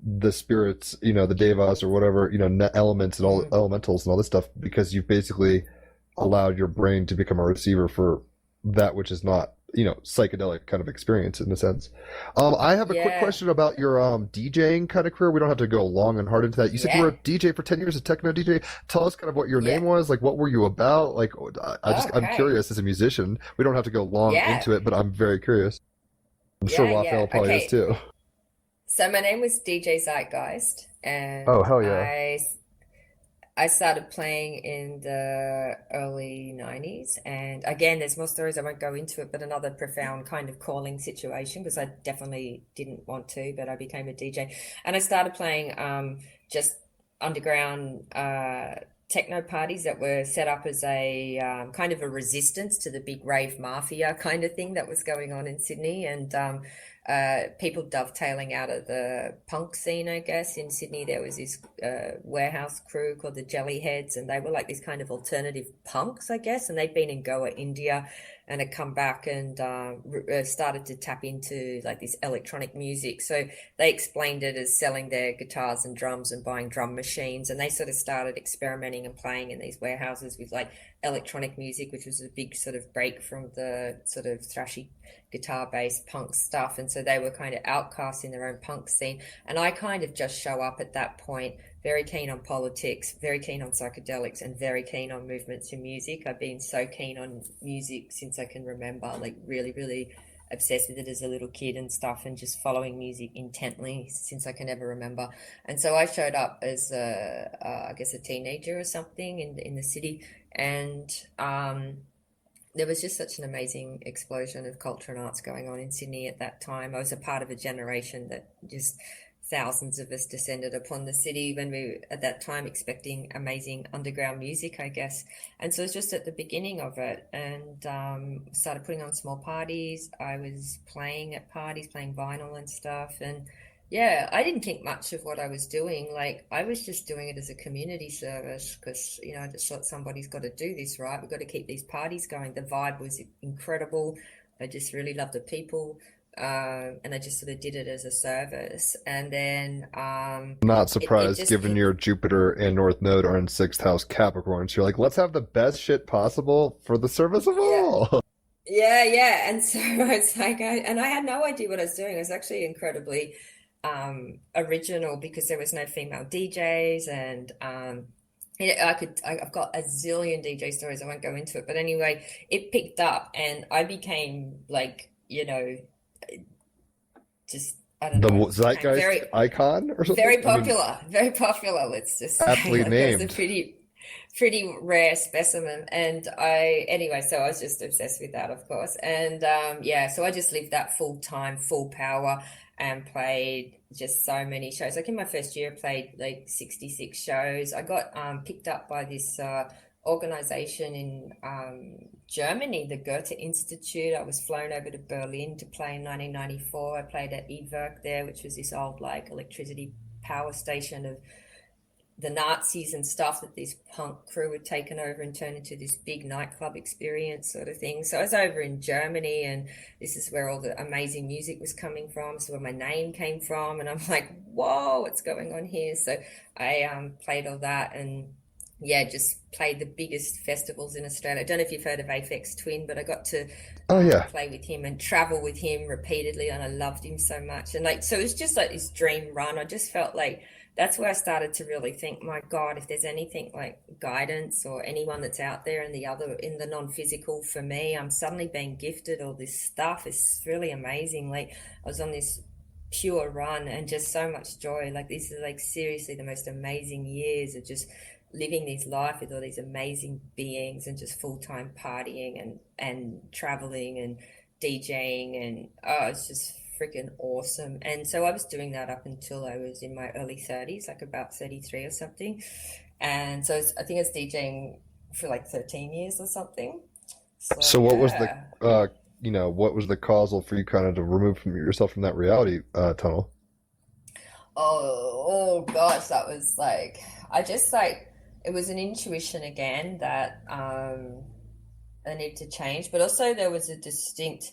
the spirits, you know, the devas or whatever, you know, elements and all Mm. elementals and all this stuff, because you've basically allowed your brain to become a receiver for that which is not, you know, psychedelic kind of experience in a sense. I have a quick Yeah. question about your DJing kind of career. We don't have to go long and hard into that. You said you were a Yeah. DJ for 10 years, a techno DJ. Tell us kind of what your Yeah. name was, like what were you about? Like I'm Okay. curious as a musician. We don't have to go long Yeah. into it, but I'm very curious. I'm sure Yeah, yeah. Raphael probably is Okay. too. So my name was DJ Zeitgeist, Oh, and hell yeah. I started playing in the early 90s. And again, there's more stories. I won't go into it, but another profound kind of calling situation because I definitely didn't want to, but I became a DJ. And I started playing just underground techno parties that were set up as a kind of a resistance to the big rave mafia kind of thing that was going on in Sydney. And people dovetailing out of the punk scene, I guess. In Sydney, there was this warehouse crew called the Jellyheads, and they were like these kind of alternative punks, I guess. And they'd been in Goa, India, and had come back and started to tap into like this electronic music. So they explained it as selling their guitars and drums and buying drum machines. And they sort of started experimenting and playing in these warehouses with like electronic music, which was a big sort of break from the sort of thrashy guitar-based punk stuff. And so they were kind of outcasts in their own punk scene. And I kind of just show up at that point, very keen on politics, very keen on psychedelics, and very keen on movements in music. I've been so keen on music since I can remember, like really, really obsessed with it as a little kid and stuff, and just following music intently since I can ever remember. And so I showed up as I guess a teenager or something in the city, and there was just such an amazing explosion of culture and arts going on in Sydney at that time. I was a part of a generation that just thousands of us descended upon the city when we at that time expecting amazing underground music, I guess. And so it was just at the beginning of it, and started putting on small parties. I was playing at parties, playing vinyl and stuff. And yeah, I didn't think much of what I was doing. Like, I was just doing it as a community service because, you know, I just thought somebody's got to do this, right? We've got to keep these parties going. The vibe was incredible. I just really loved the people. And I just sort of did it as a service. And then Not surprised, just given your Jupiter and North Node are in sixth house Capricorn. So you're like, let's have the best shit possible for the service of all. Yeah. And so it's like, and I had no idea what I was doing. I was actually incredibly original because there was no female DJs, and I've got a zillion DJ stories. I won't go into it, but anyway, it picked up, and I became like, you know, just, I don't know, The zeitgeist icon or something? very popular, very popular. Let's just say, Aptly like, it was named. a pretty rare specimen. And so I was just obsessed with that, of course. And so I just lived that full time, full power, and played just so many shows. Like in my first year, I played like 66 shows. I got picked up by this organization in Germany, the Goethe Institute. I was flown over to Berlin to play in 1994. I played at E-Werk there, which was this old like electricity power station of the Nazis and stuff that this punk crew had taken over and turned into this big nightclub experience sort of thing. So I was over in Germany, and this is where all the amazing music was coming from. So where my name came from, and I'm like, whoa, what's going on here? So I played all that, and yeah, just played the biggest festivals in Australia. I don't know if you've heard of Aphex Twin, but I got to play with him and travel with him repeatedly, and I loved him so much. And like, so it was just like this dream run. I just felt like that's where I started to really think, my God, if there's anything like guidance or anyone that's out there in the non-physical for me, I'm suddenly being gifted all this stuff. It's really amazing. Like, I was on this pure run and just so much joy. Like, these are like seriously the most amazing years of just living this life with all these amazing beings and just full-time partying and traveling and DJing, and it's just freaking awesome. And so I was doing that up until I was in my early 30s, like about 33 or something. And so I think I was DJing for like 13 years or something. So what was the what was the causal for you kind of to remove yourself from that reality tunnel? Oh gosh, that was like, it was an intuition again that I need to change, but also there was a distinct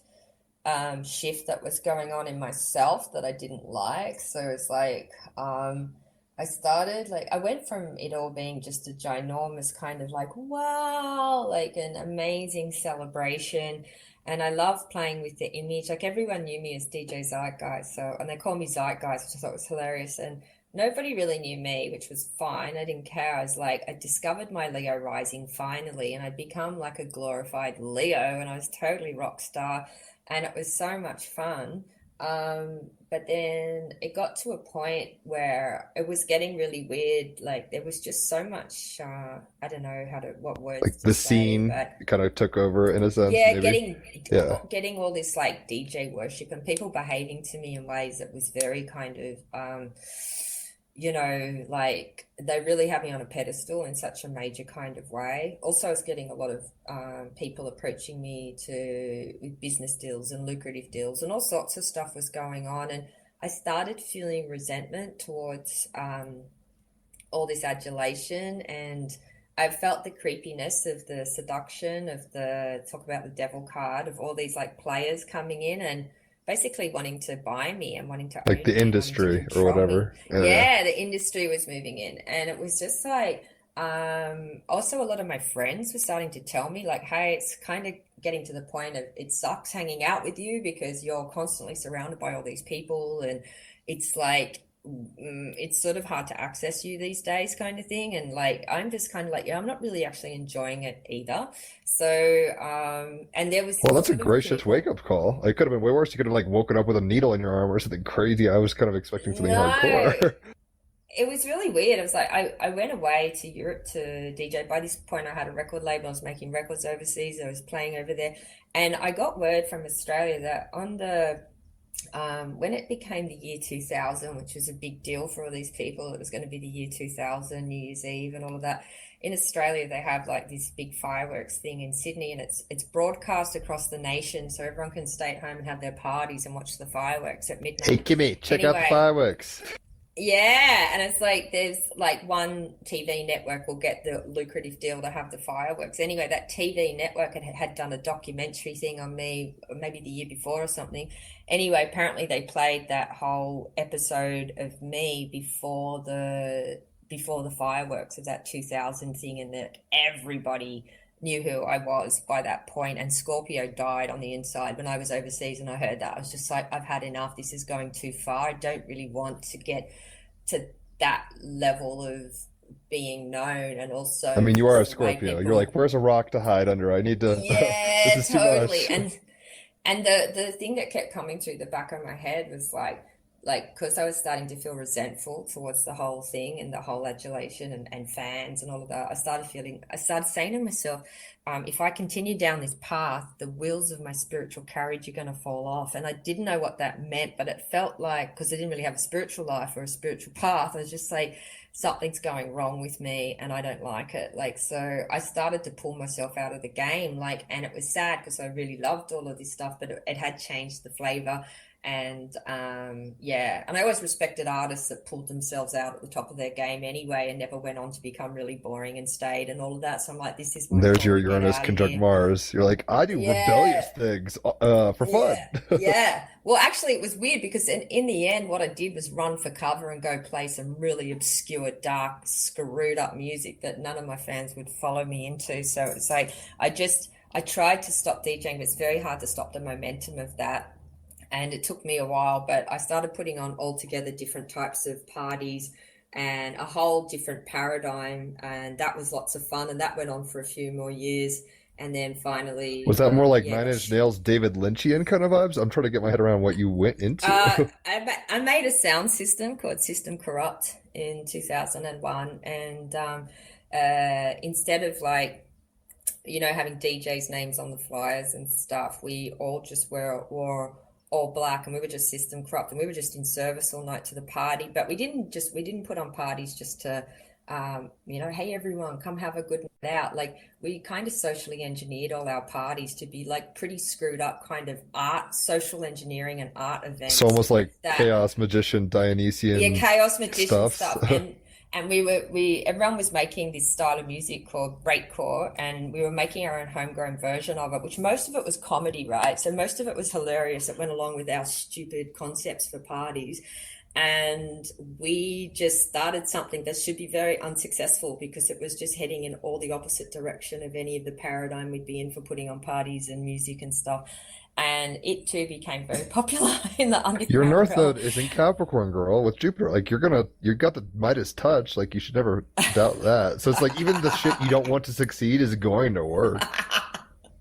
shift that was going on in myself that I didn't like. So it's like I started, like, I went from it all being just a ginormous kind of like, wow, like an amazing celebration. And I loved playing with the image. Like, everyone knew me as DJ Zeitgeist, and they call me Zeitgeist, which I thought was hilarious. And nobody really knew me, which was fine. I didn't care. I was like, I discovered my Leo rising finally, and I'd become like a glorified Leo, and I was totally rock star, and it was so much fun. But then it got to a point where it was getting really weird. Like, there was just so much, I don't know what words Like to the say, scene but kind of took over in a sense. yeah, maybe. getting all this like DJ worship and people behaving to me in ways that was very kind of you know, like they really have me on a pedestal in such a major kind of way. Also, I was getting a lot of people approaching me with business deals and lucrative deals, and all sorts of stuff was going on. And I started feeling resentment towards all this adulation, and I felt the creepiness of the seduction of the talk about the devil card of all these like players coming in and basically wanting to buy me and wanting to Like own the me, industry or whatever. Yeah, the industry was moving in, and it was just like also a lot of my friends were starting to tell me like, hey, it's kind of getting to the point of it sucks hanging out with you because you're constantly surrounded by all these people, and it's like it's sort of hard to access you these days kind of thing. And like I'm just kind of like, yeah, I'm not really actually enjoying it either. So and there was Well, that's a gracious wake-up call. It could have been way worse. You could have like woken up with a needle in your arm or something crazy. I was kind of expecting something hardcore. It was really weird. It was like I went away to Europe to DJ. By this point, I had a record label. I was making records overseas. I was playing over there. And I got word from Australia that on the when it became the year 2000, which was a big deal for all these people, it was going to be the year 2000, New Year's Eve and all of that. In Australia, they have like this big fireworks thing in Sydney, and it's broadcast across the nation, so everyone can stay at home and have their parties and watch the fireworks at midnight. Hey, Kimmy, check out the fireworks. Yeah, and it's like there's like one TV network will get the lucrative deal to have the fireworks. Anyway, that TV network had done a documentary thing on me maybe the year before or something. Anyway, apparently they played that whole episode of me before the fireworks of that 2000 thing, and that everybody knew who I was by that point. And Scorpio died on the inside. When I was overseas and I heard that, I was just like, I've had enough. This is going too far. I don't really want to get to that level of being known. And also, I mean, you are a Scorpio. You're like, where's a rock to hide under? I need to. Yeah, this is totally. too much. And the thing that kept coming through the back of my head was like because I was starting to feel resentful towards the whole thing and the whole adulation and fans and all of that, I started saying to myself, if I continue down this path, the wheels of my spiritual carriage are going to fall off. And I didn't know what that meant, but it felt like, because I didn't really have a spiritual life or a spiritual path, I was just like, something's going wrong with me and I don't like it. Like, so I started to pull myself out of the game, like, and it was sad because I really loved all of this stuff, but it had changed the flavor. And and I always respected artists that pulled themselves out at the top of their game anyway and never went on to become really boring and stayed and all of that. So I'm like, this is my there's your Uranus conjunct Mars. You're like, I do rebellious things for fun. Yeah. Well, actually, it was weird because in the end, what I did was run for cover and go play some really obscure, dark, screwed up music that none of my fans would follow me into. So it's like I tried to stop DJing, but it's very hard to stop the momentum of that. And it took me a while, but I started putting on altogether different types of parties and a whole different paradigm. And that was lots of fun. And that went on for a few more years. And then finally... Was that more like Nine Inch Nails, David Lynchian kind of vibes? I'm trying to get my head around what you went into. I made a sound system called System Corrupt in 2001. And instead of like, you know, having DJs' names on the flyers and stuff, we all just wore all black, and we were just System Corrupt, and we were just in service all night to the party. But we didn't put on parties just to you know, hey everyone, come have a good night out. Like, we kind of socially engineered all our parties to be like pretty screwed up kind of social engineering and art events. So almost like chaos magician Dionysian chaos magician stuff. And everyone was making this style of music called breakcore, and we were making our own homegrown version of it, which most of it was comedy, right? So most of it was hilarious. It went along with our stupid concepts for parties. And we just started something that should be very unsuccessful because it was just heading in all the opposite direction of any of the paradigm we'd be in for putting on parties and music and stuff. And it too became very popular in the underground. Your North Node is in Capricorn, girl, with Jupiter. Like, you got the Midas touch. Like, you should never doubt that. So it's like, even the shit you don't want to succeed is going to work.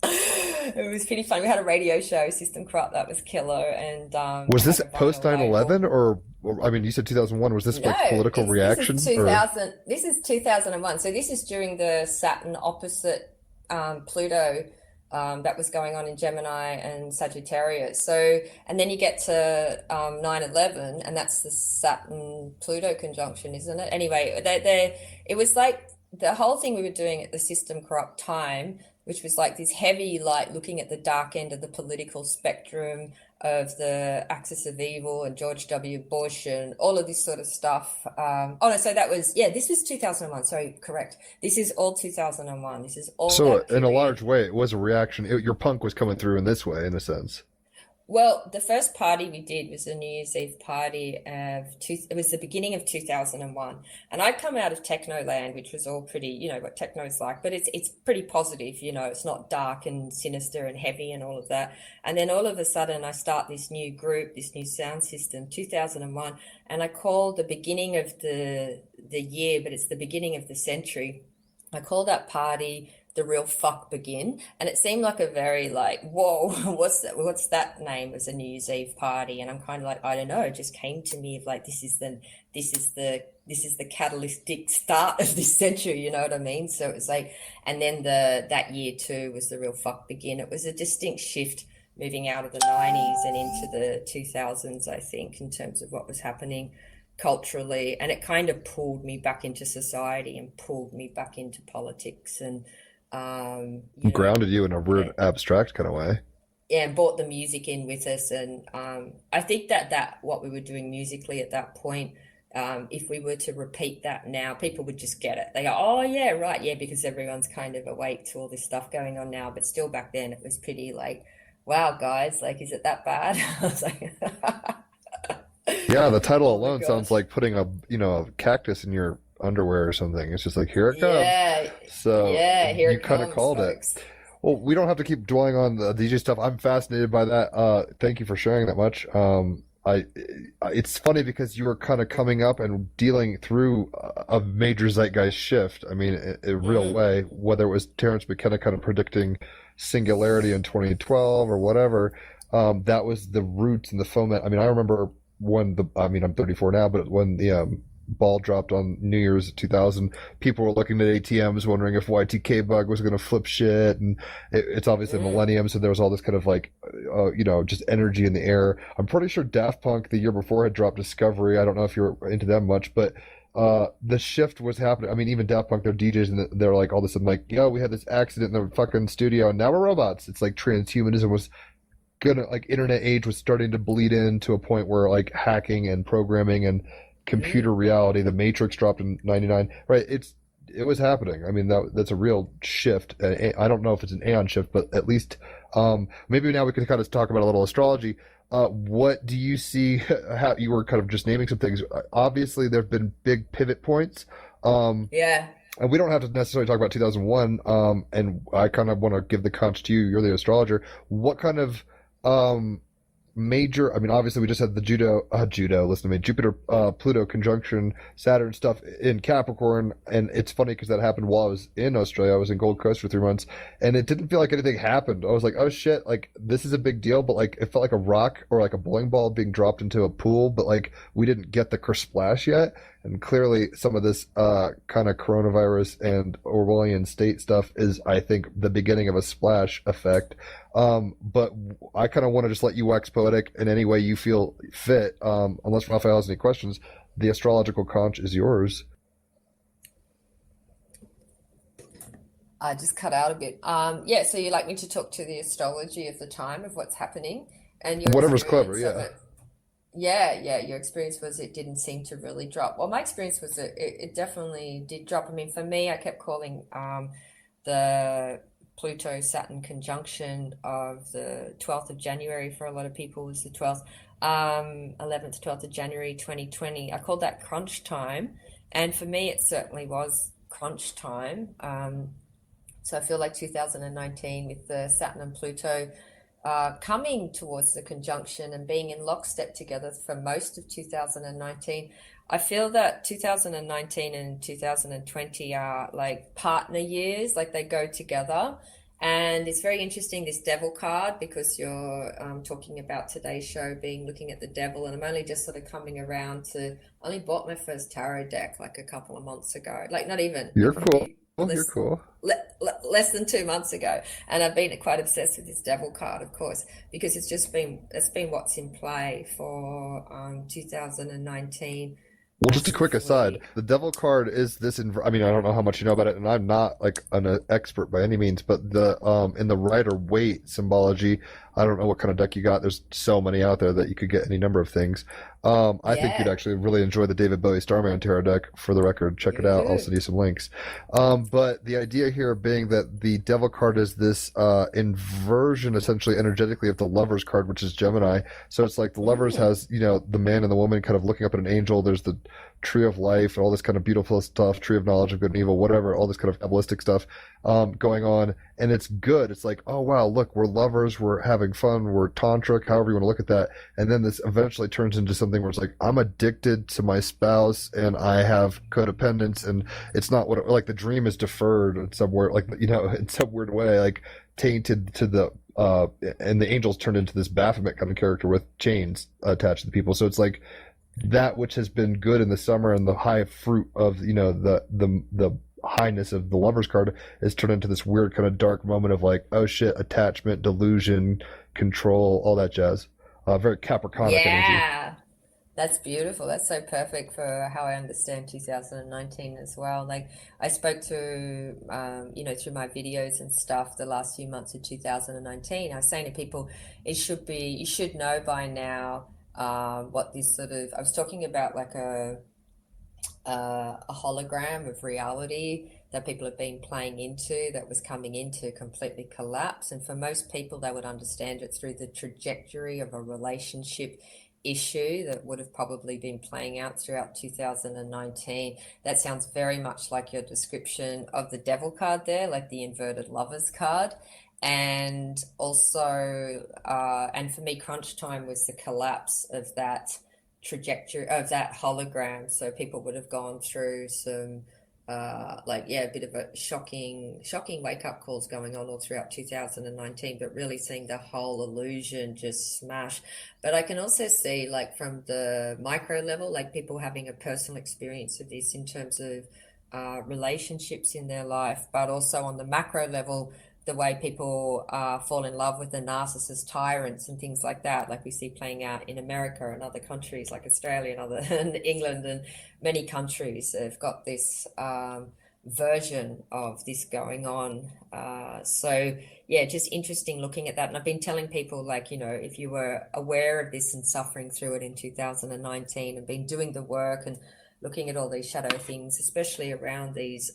It was pretty fun. We had a radio show, System Corrupt, that was killer. And was this post 9/11 or I mean, you said 2001. Was this like political reaction? This is 2000. This is 2001. So this is during the Saturn opposite Pluto that was going on in Gemini and Sagittarius. So, and then you get to 9/11, and that's the Saturn-Pluto conjunction, isn't it? Anyway, it was like the whole thing we were doing at the System Corrupt Time, which was like this heavy, like looking at the dark end of the political spectrum of the axis of evil and George W. Bush and all of this sort of stuff. Oh no, so that was, yeah, this was 2001. Sorry, correct. This is all 2001. This is all. So that in a period. large way, it was a reaction. Your punk was coming through in this way, in a sense. Well, the first party we did was a New Year's Eve party it was the beginning of 2001. And I'd come out of techno land, which was all pretty, you know, what techno's like, but it's pretty positive, you know, it's not dark and sinister and heavy and all of that. And then all of a sudden I start this new group, this new sound system, 2001, and I call the beginning of the year, but it's the beginning of the century. I call that party The Real Fuck Begin, and it seemed like a very like, whoa, what's that name? It was a New Year's Eve party, and I'm kind of like, I don't know, it just came to me of like, this is the catalytic start of this century, you know what I mean? So it was like, and then that year too was The Real Fuck Begin. It was a distinct shift moving out of the 90s and into the 2000s, I think, in terms of what was happening culturally, and it kind of pulled me back into society and pulled me back into politics and Grounded you in a weird abstract kind of way. yeah, and brought the music in with us. And I think that what we were doing musically at that point, if we were to repeat that now, people would just get it. They go, oh yeah, right, yeah, because everyone's kind of awake to all this stuff going on now. But still back then it was pretty like, wow, guys, like, is it that bad? I was like, Yeah, the title oh my alone gosh. sounds like putting a cactus in your underwear or something. It's just like, here it comes. Yeah, So yeah, here you it kind of comes, called it. folks. Well, we don't have to keep dwelling on the DJ stuff. I'm fascinated by that. Thank you for sharing that much. It's funny because you were kind of coming up and dealing through a major zeitgeist shift. I mean, in a real Mm, way, whether it was Terence McKenna kind of predicting singularity in 2012 or whatever, that was the roots and the foment. I mean, I remember I'm 34 now, but when the ball dropped on New Year's 2000, people were looking at ATMs wondering if Y2K bug was going to flip shit, and it's obviously mm, millennium, so there was all this kind of like just energy in the air. I'm pretty sure Daft Punk the year before had dropped Discovery. I don't know if you're into them much, but the shift was happening. I mean, even Daft Punk, they're DJs, and they're like all of a sudden like, yo, we had this accident in the fucking studio and now we're robots. It's like transhumanism was gonna, like, internet age was starting to bleed into a point where like hacking and programming and computer mm. reality, the Matrix dropped in 99, right? It was happening. I mean, that's a real shift. I don't know if it's an aeon shift, but at least maybe now we can kind of talk about a little astrology. What do you see? How you were kind of just naming some things. Obviously, there have been big pivot points. Um, Yeah. and we don't have to necessarily talk about 2001. And I kind of want to give the conch to you. You're the astrologer. What kind of um, major? I mean, obviously, we just had the listen to me, Jupiter, Pluto conjunction, Saturn stuff in Capricorn. And it's funny because that happened while I was in Australia. I was in Gold Coast for 3 months, and it didn't feel like anything happened. I was like, oh shit, like this is a big deal, but like it felt like a rock or like a bowling ball being dropped into a pool, but like we didn't get the splash yet. And clearly, some of this kind of coronavirus and Orwellian state stuff is, I think, the beginning of a splash effect. But I kind of want to just let you wax poetic in any way you feel fit. Unless Raphael has any questions, the astrological conch is yours. I just cut out a bit. Yeah, so you'd like me to talk to the astrology of the time of what's happening and your Whatever's clever, experience of yeah. it. Yeah, your experience was it didn't seem to really drop. Well, my experience was that it definitely did drop. I mean, for me, I kept calling the Pluto Saturn conjunction of the 12th of January, for a lot of people was the 12th, 11th to 12th of January 2020. I called that crunch time, and for me, it certainly was crunch time. So I feel like 2019 with the Saturn and Pluto coming towards the conjunction and being in lockstep together for most of 2019. I feel that 2019 and 2020 are like partner years, like they go together. And it's very interesting, this devil card, because you're talking about today's show being looking at the devil. And I'm only just sort of coming around to, I only bought my first tarot deck like a couple of months ago. Like not even You're like a cool. few, You're cool. Less than 2 months ago, and I've been quite obsessed with this devil card, of course, because it's been what's in play for 2019. Well, just a quick aside, the devil card is this I mean, I don't know how much you know about it, and I'm not like an expert by any means, but the in the Rider Waite symbology, I don't know what kind of deck you got. There's so many out there that you could get any number of things. I think you'd actually really enjoy the David Bowie Starman Tarot deck. For the record, check it out. I'll send you some links. But the idea here being that the devil card is this inversion, essentially energetically, of the Lovers card, which is Gemini. So it's like the Lovers has, you know, the man and the woman kind of looking up at an angel. There's the Tree of Life and all this kind of beautiful stuff, Tree of Knowledge of Good and Evil, whatever, all this kind of Kabbalistic stuff going on. And it's good. It's like, oh, wow, look, we're lovers, we're having fun, we're tantric, however you want to look at that. And then this eventually turns into something where it's like, I'm addicted to my spouse and I have codependence, and it's not what, like, the dream is deferred in some weird, like, you know, in some weird way, like tainted to the, and the angels turned into this Baphomet kind of character with chains attached to the people. So it's like, that which has been good in the summer and the high fruit of, you know, the highness of the Lovers card is turned into this weird kind of dark moment of like, oh shit, attachment, delusion, control, all that jazz. Very Capricornic energy. Yeah, that's beautiful. That's so perfect for how I understand 2019 as well. Like I spoke to, you know, through my videos and stuff, the last few months of 2019, I was saying to people, you should know by now what this sort of, I was talking about like a hologram of reality that people have been playing into that was coming into completely collapse. And for most people, they would understand it through the trajectory of a relationship issue that would have probably been playing out throughout 2019. That sounds very much like your description of the devil card there, like the inverted Lovers card. And also, and for me, crunch time was the collapse of that trajectory, of that hologram. So people would have gone through some, like, yeah, a bit of a shocking wake up calls going on all throughout 2019, but really seeing the whole illusion just smash. But I can also see, like, from the micro level, like people having a personal experience of this in terms of relationships in their life, but also on the macro level, the way people fall in love with the narcissist tyrants and things like that, like we see playing out in America and other countries like Australia and England, and many countries have got this version of this going on. So yeah, just interesting looking at that. And I've been telling people, like, you know, if you were aware of this and suffering through it in 2019 and been doing the work and looking at all these shadow things, especially around these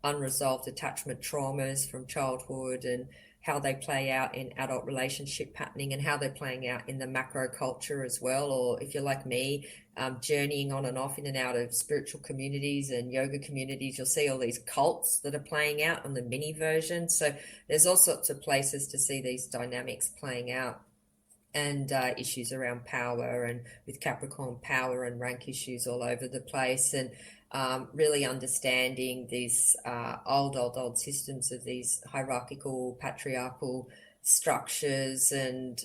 unresolved attachment traumas from childhood and how they play out in adult relationship patterning and how they're playing out in the macro culture as well. Or if you're like me, journeying on and off in and out of spiritual communities and yoga communities, you'll see all these cults that are playing out on the mini version. So there's all sorts of places to see these dynamics playing out, and issues around power, and with Capricorn, power and rank issues all over the place. And really understanding these old systems of these hierarchical, patriarchal structures, and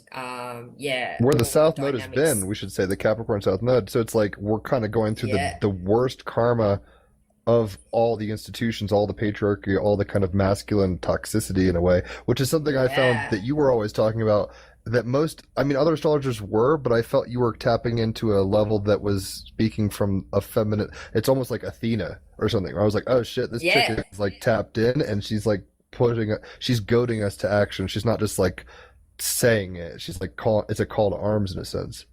yeah, Where the all South the Node has dynamics. been, we should say the Capricorn South Node. So it's like we're kind of going through the worst karma of all the institutions, all the patriarchy, all the kind of masculine toxicity in a way, which is something I found that you were always talking about, that most, I mean, other astrologers were, but I felt you were tapping into a level that was speaking from a feminine, it's almost like Athena or something, where I was like, oh shit, this chick is like tapped in, and she's like she's goading us to action. She's not just like saying it. She's like, it's a call to arms in a sense.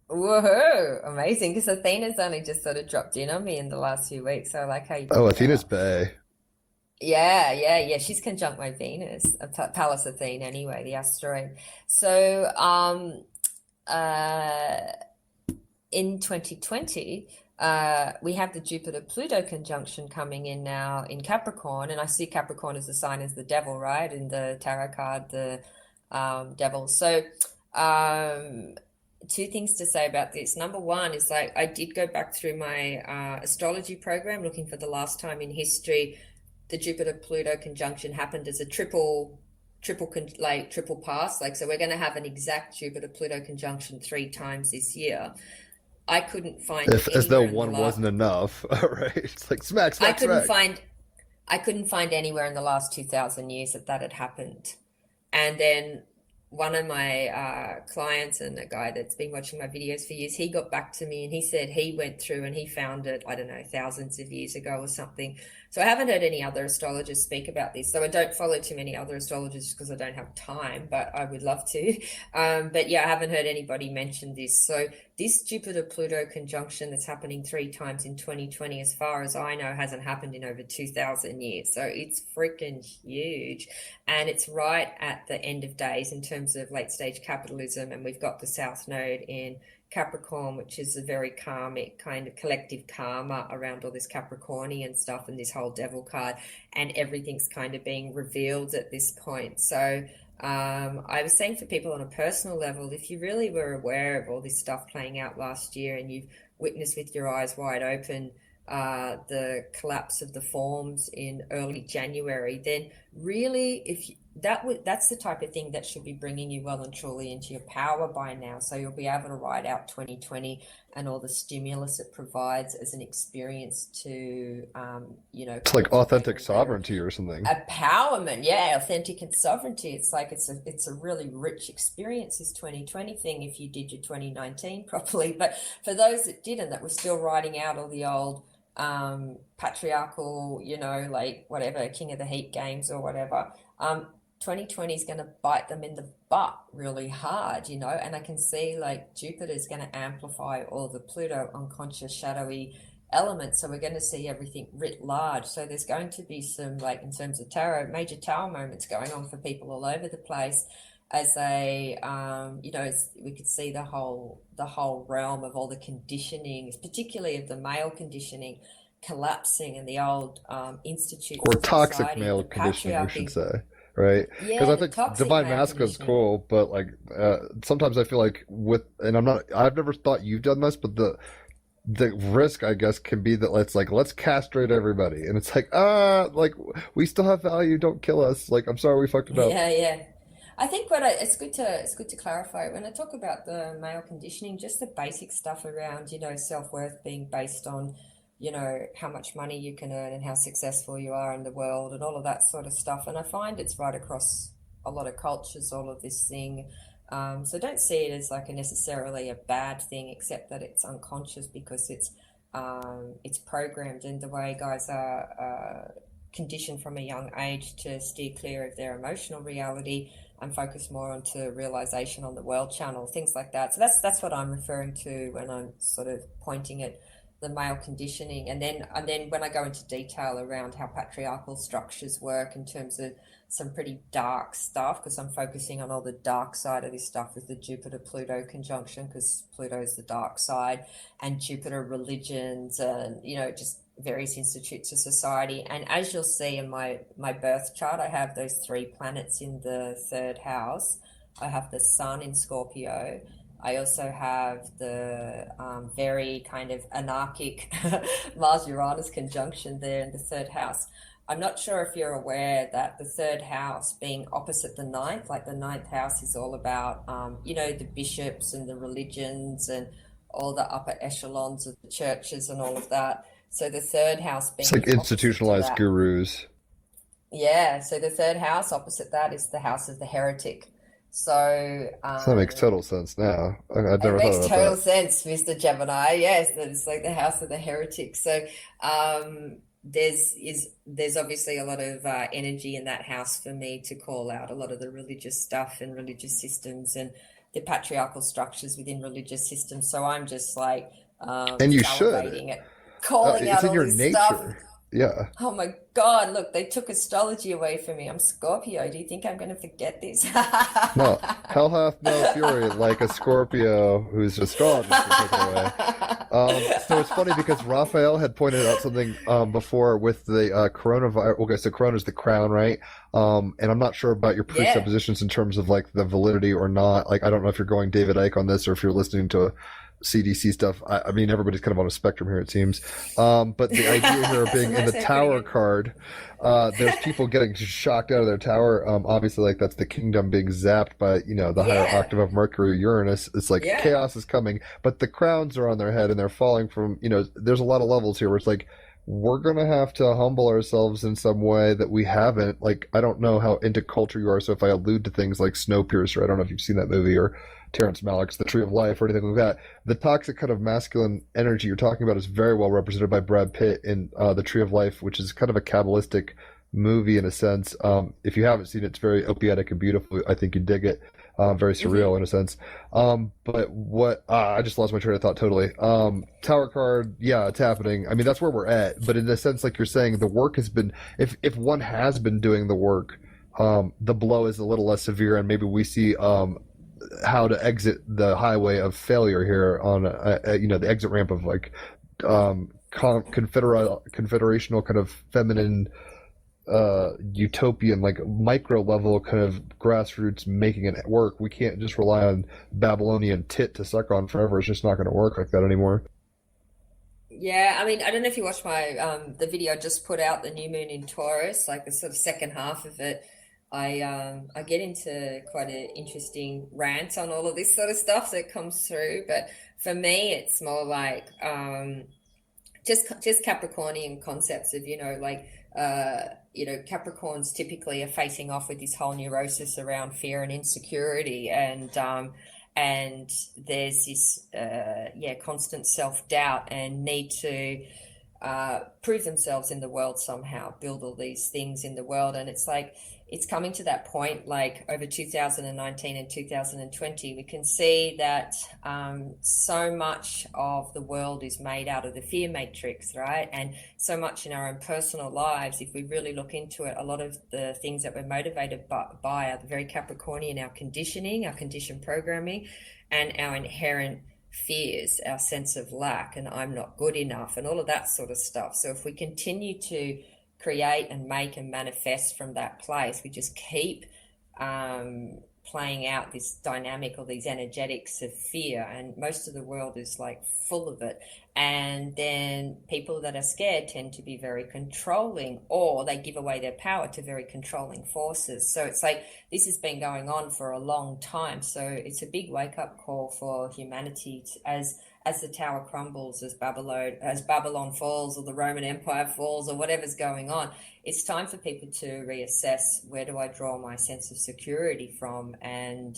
Woohoo! Amazing, because Athena's only just sort of dropped in on me in the last few weeks. So I like how you Oh, brought that Athena's up. bae. Yeah. She's conjunct my Venus, Pallas Athene anyway, the asteroid. So, in 2020, we have the Jupiter-Pluto conjunction coming in now in Capricorn, and I see Capricorn as a sign as the devil, right? In the tarot card, the devil. So, two things to say about this. Number one is, like, I did go back through my astrology program looking for the last time in history the Jupiter-Pluto conjunction happened as a triple pass. Like, so we're going to have an exact Jupiter-Pluto conjunction 3 times this year. I couldn't find As though anywhere in the one last. wasn't enough, right? It's like smack, I smack, couldn't smack. find I couldn't find anywhere in the last 2,000 years that had happened. And then one of my clients and a guy that's been watching my videos for years, he got back to me and he said he went through and he found it, I don't know, thousands of years ago or something. So I haven't heard any other astrologers speak about this. So I don't follow too many other astrologers because I don't have time, but I would love to. But yeah, I haven't heard anybody mention this. So this Jupiter-Pluto conjunction that's happening 3 times in 2020, as far as I know, hasn't happened in over 2,000 years. So it's freaking huge. And it's right at the end of days in terms of late stage capitalism. And we've got the South Node in Capricorn, which is a very karmic kind of collective karma around all this Capricornian stuff and this whole devil card, and everything's kind of being revealed at this point. So I was saying for people on a personal level, if you really were aware of all this stuff playing out last year and you've witnessed with your eyes wide open the collapse of the forms in early January, then really that's the type of thing that should be bringing you well and truly into your power by now. So you'll be able to ride out 2020 and all the stimulus it provides as an experience to, it's like authentic sovereignty or something. Empowerment, yeah, authentic and sovereignty. It's like it's a really rich experience, this 2020 thing, if you did your 2019 properly. But for those that didn't, that were still riding out all the old patriarchal, like whatever, King of the Heat games or whatever, 2020 is going to bite them in the butt really hard, and I can see like Jupiter is going to amplify all the Pluto unconscious shadowy elements. So we're going to see everything writ large. So there's going to be some, like in terms of tarot, major tower moments going on for people all over the place as they, we could see the whole realm of all the conditioning, particularly of the male conditioning, collapsing, and the old institutes or of toxic society, male the conditioning, we patriarchy. should say, right? Because Yeah, I the think toxic divine male masculine is conditioning. cool, but like sometimes I feel like I've never thought you've done this, but the risk, I guess, can be that let's castrate everybody, and it's like like we still have value, don't kill us. Like, I'm sorry we fucked it up. Yeah. I think it's good to clarify when I talk about the male conditioning, just the basic stuff around, self-worth being based on, how much money you can earn and how successful you are in the world and all of that sort of stuff. And I find it's right across a lot of cultures, all of this thing. So don't see it as like necessarily a bad thing, except that it's unconscious because it's programmed, and the way guys are conditioned from a young age to steer clear of their emotional reality and focus more onto realization on the world channel, things like that. So that's what I'm referring to when I'm sort of pointing at the male conditioning. And then when I go into detail around how patriarchal structures work in terms of some pretty dark stuff, because I'm focusing on all the dark side of this stuff with the Jupiter-Pluto conjunction, because Pluto is the dark side, and Jupiter religions and, just various institutes of society. And as you'll see in my birth chart, I have those 3 planets in the 3rd house. I have the Sun in Scorpio. I also have the very kind of anarchic Mars-Uranus conjunction there in the 3rd house. I'm not sure if you're aware that the 3rd house being opposite the 9th, like the 9th house is all about, the bishops and the religions and all the upper echelons of the churches and all of that. So the 3rd house being It's like institutionalized gurus. Yeah, so the 3rd house opposite that is the house of the heretic. So that makes total sense now. I've never it makes thought about total that. sense, Mr. Gemini. Yes, that it's like the house of the heretic. So there's obviously a lot of energy in that house for me to call out a lot of the religious stuff and religious systems and the patriarchal structures within religious systems. So I'm just like And you should. salivating it, calling It's out in all your this nature. stuff. Yeah. Oh my God, look, they took astrology away from me. I'm Scorpio. Do you think I'm going to forget this? No, hell hath no fury like a Scorpio whose astrology is taken away. So it's funny because Raphael had pointed out something before with the coronavirus. Okay, so corona's the crown, right? And I'm not sure about your presuppositions in terms of like the validity or not. Like, I don't know if you're going David Icke on this or if you're listening to CDC stuff. I mean, everybody's kind of on a spectrum here, it seems. But the idea here of being in the tower card, there's people getting shocked out of their tower. Obviously, like that's the kingdom being zapped by, the higher octave of Mercury, Uranus. It's like chaos is coming, but the crowns are on their head and they're falling from, there's a lot of levels here where it's like we're gonna have to humble ourselves in some way that we haven't. Like, I don't know how into culture you are, so if I allude to things like Snowpiercer, I don't know if you've seen that movie, or Terrence Malick's The Tree of Life or anything like that. The toxic kind of masculine energy you're talking about is very well represented by Brad Pitt in The Tree of Life, which is kind of a Kabbalistic movie in a sense. If you haven't seen it, it's very opiatic and beautiful. I think you dig it. Very surreal in a sense. But what I just lost my train of thought totally. Tower card, yeah, it's happening. I mean, that's where we're at. But in a sense, like you're saying, the work has been. If one has been doing the work, the blow is a little less severe, and maybe we see how to exit the highway of failure here on the exit ramp of like confederational kind of feminine utopian, like micro level kind of grassroots making it work. We can't just rely on Babylonian tit to suck on forever. It's just not going to work like that anymore. Yeah, I mean, I don't know if you watched my the video I just put out, the new moon in Taurus, like the sort of second half of it. I get into quite an interesting rant on all of this sort of stuff that comes through, but for me, it's more like just Capricornian concepts of, Capricorns typically are facing off with this whole neurosis around fear and insecurity, and there's this constant self-doubt and need to prove themselves in the world somehow, build all these things in the world. And it's like it's coming to that point, like over 2019 and 2020, we can see that so much of the world is made out of the fear matrix, right? And so much in our own personal lives, if we really look into it, a lot of the things that we're motivated by are very Capricornian, our conditioning, our conditioned programming, and our inherent fears, our sense of lack, and I'm not good enough, and all of that sort of stuff. So if we continue to create and make and manifest from that place, we just keep playing out this dynamic or these energetics of fear, and most of the world is like full of it. And then people that are scared tend to be very controlling, or they give away their power to very controlling forces. So it's like this has been going on for a long time. So it's a big wake-up call for humanity as the tower crumbles, as Babylon falls, or the Roman Empire falls, or whatever's going on. It's time for people to reassess, where do I draw my sense of security from, and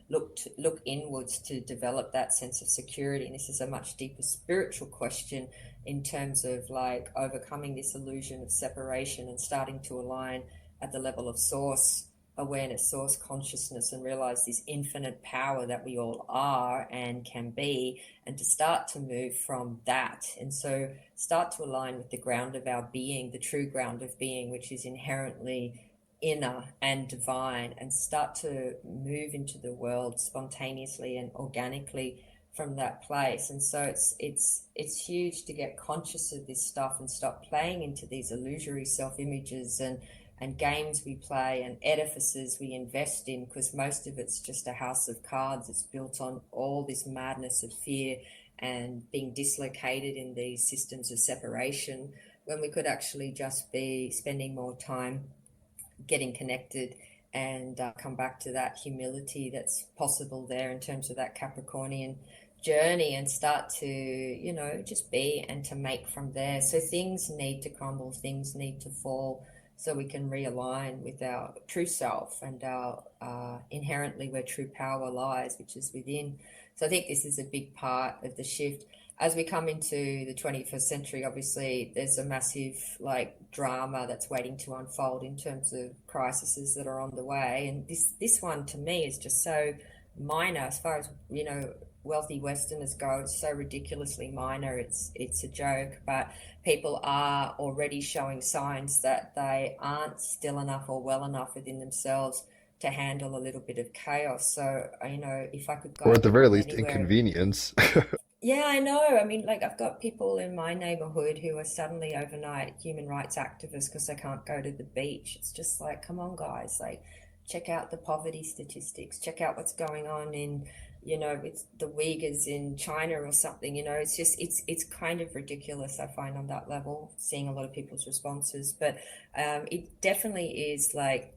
look inwards to develop that sense of security. And this is a much deeper spiritual question in terms of like overcoming this illusion of separation and starting to align at the level of source awareness, source consciousness, and realize this infinite power that we all are and can be, and to start to move from that. And so start to align with the ground of our being, the true ground of being, which is inherently inner and divine, and start to move into the world spontaneously and organically from that place. And so it's huge to get conscious of this stuff and stop playing into these illusory self-images and games we play and edifices we invest in, because most of it's just a house of cards. It's built on all this madness of fear and being dislocated in these systems of separation, when we could actually just be spending more time getting connected and come back to that humility that's possible there in terms of that Capricornian journey, and start to, just be and to make from there. So things need to crumble, things need to fall, so we can realign with our true self and our inherently where true power lies, which is within. So I think this is a big part of the shift. As we come into the 21st century, obviously there's a massive drama that's waiting to unfold in terms of crises that are on the way. And this one to me is just so minor as far as, wealthy Westerners go. It's so ridiculously minor. It's a joke, but people are already showing signs that they aren't still enough or well enough within themselves to handle a little bit of chaos. So, if I could go, or at the very least, anywhere, inconvenience. yeah, I know. I mean, I've got people in my neighborhood who are suddenly overnight human rights activists because they can't go to the beach. It's just like, come on, guys, check out the poverty statistics, check out what's going on in, with the Uyghurs in China or something. It's just, it's kind of ridiculous, I find, on that level, seeing a lot of people's responses. But it definitely is like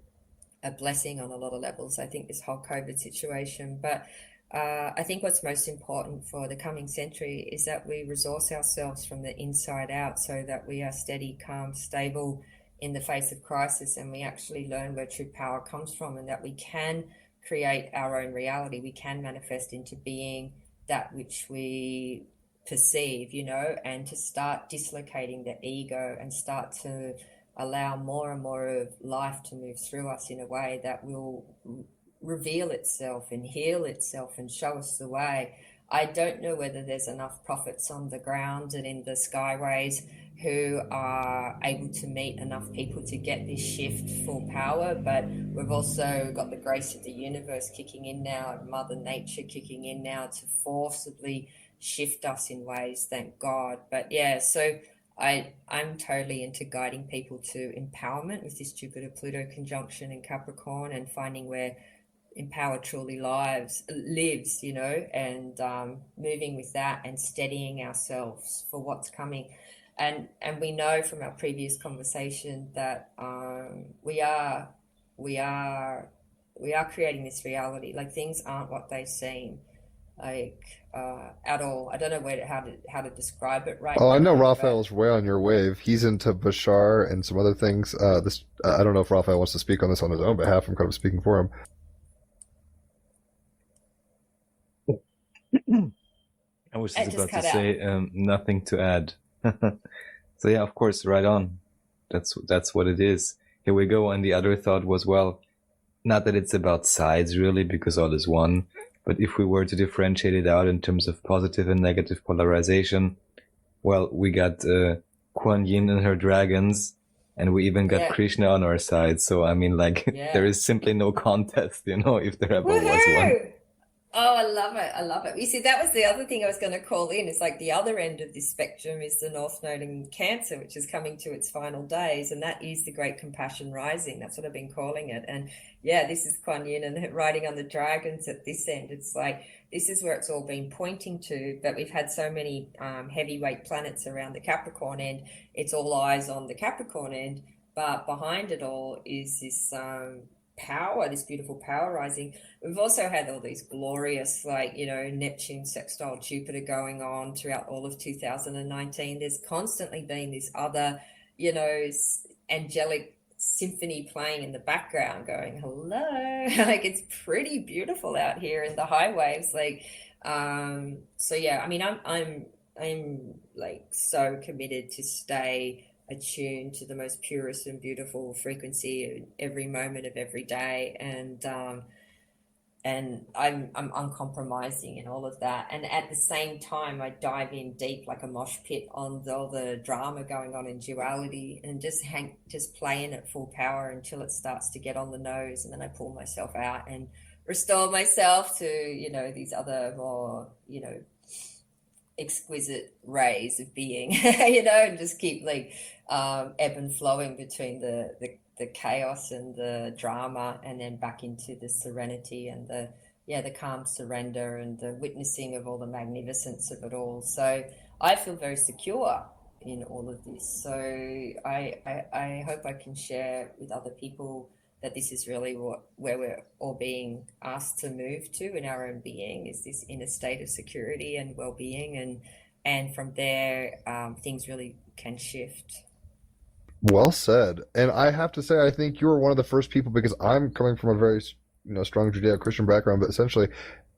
a blessing on a lot of levels, I think, this whole COVID situation. But I think what's most important for the coming century is that we resource ourselves from the inside out so that we are steady, calm, stable in the face of crisis, and we actually learn where true power comes from, and that we can create our own reality. We can manifest into being that which we perceive, and to start dislocating the ego and start to allow more and more of life to move through us in a way that will reveal itself and heal itself and show us the way. I don't know whether there's enough prophets on the ground and in the skyways who are able to meet enough people to get this shift full power, but we've also got the grace of the universe kicking in now, and Mother Nature kicking in now to forcibly shift us in ways, thank God. But yeah, so I'm totally into guiding people to empowerment with this Jupiter-Pluto conjunction in Capricorn, and finding where empower truly lives, and moving with that and steadying ourselves for what's coming. And we know from our previous conversation that we are creating this reality. Like, things aren't what they seem, at all. I don't know how to describe it right now. Oh, I know Raphael's way on your wave. He's into Bashar and some other things. I don't know if Raphael wants to speak on this on his own behalf. I'm kind of speaking for him. I was just about to say nothing to add. So yeah, of course, right on. That's what it is. Here we go. And the other thought was, well, not that it's about sides really, because all is one. But if we were to differentiate it out in terms of positive and negative polarization, well, we got Kuan Yin and her dragons, and we even got Krishna on our side. So I mean, there is simply no contest, if there ever was one. Oh, I love it. I love it. You see, that was the other thing I was going to call in. It's like the other end of this spectrum is the North Node in Cancer, which is coming to its final days. And that is the Great Compassion Rising. That's what I've been calling it. And yeah, this is Kuan Yin and riding on the dragons at this end. It's like, this is where it's all been pointing to. But we've had so many heavyweight planets around the Capricorn end. It's all eyes on the Capricorn end. But behind it all is this power, this beautiful power rising. We've also had all these glorious, Neptune sextile Jupiter going on throughout all of 2019. There's constantly been this other, angelic symphony playing in the background going, hello. It's pretty beautiful out here in the high waves. So yeah, I mean, I'm so committed to stay attuned to the most purest and beautiful frequency in every moment of every day, and I'm uncompromising in all of that. And at the same time, I dive in deep like a mosh pit on all the drama going on in duality, and just play in at full power until it starts to get on the nose, and then I pull myself out and restore myself to these other more exquisite rays of being, and just keep ebb and flowing between the chaos and the drama, and then back into the serenity and the calm surrender and the witnessing of all the magnificence of it all. So I feel very secure in all of this. So I hope I can share with other people that this is really where we're all being asked to move to in our own being, is this inner state of security and well-being, and from there things really can shift. Well said. And I have to say, I think you were one of the first people, because I'm coming from a very strong Judeo-Christian background, but essentially,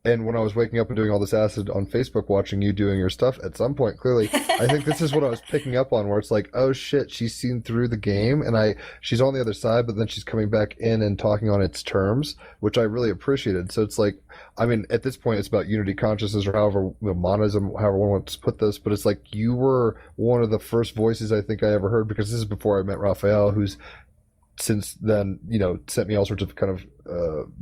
and when I was waking up and doing all this acid on Facebook, watching you doing your stuff, at some point, clearly, I think this is what I was picking up on, where it's like, oh shit, she's seen through the game, and she's on the other side, but then she's coming back in and talking on its terms, which I really appreciated. So it's like, I mean, at this point, it's about unity consciousness, or however, monism, however one wants to put this, but it's like, you were one of the first voices I think I ever heard, because this is before I met Raphael, who's since then, sent me all sorts of kind of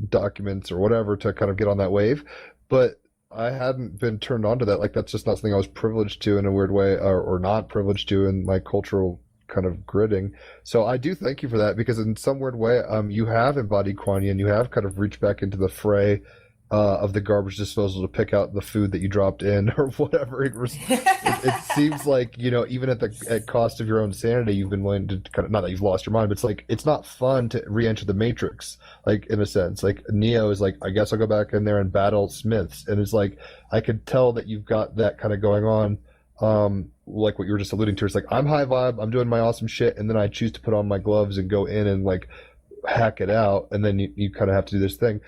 documents or whatever to kind of get on that wave. But I hadn't been turned on to that. That's just not something I was privileged to in a weird way, or not privileged to in my cultural kind of gridding. So I do thank you for that, because in some weird way, you have embodied Kuan Yin, you have kind of reached back into the fray of the garbage disposal to pick out the food that you dropped in or whatever. It seems like, you know, even at cost of your own sanity, you've been willing to kind of, not that you've lost your mind, but it's like, it's not fun to re-enter the Matrix, like, in a sense. Like, Neo is like, I guess I'll go back in there and battle Smiths. And it's like, I could tell that you've got that kind of going on. Like what you were just alluding to. It's like, I'm high vibe, I'm doing my awesome shit, and then I choose to put on my gloves and go in and like hack it out. And then you kind of have to do this thing.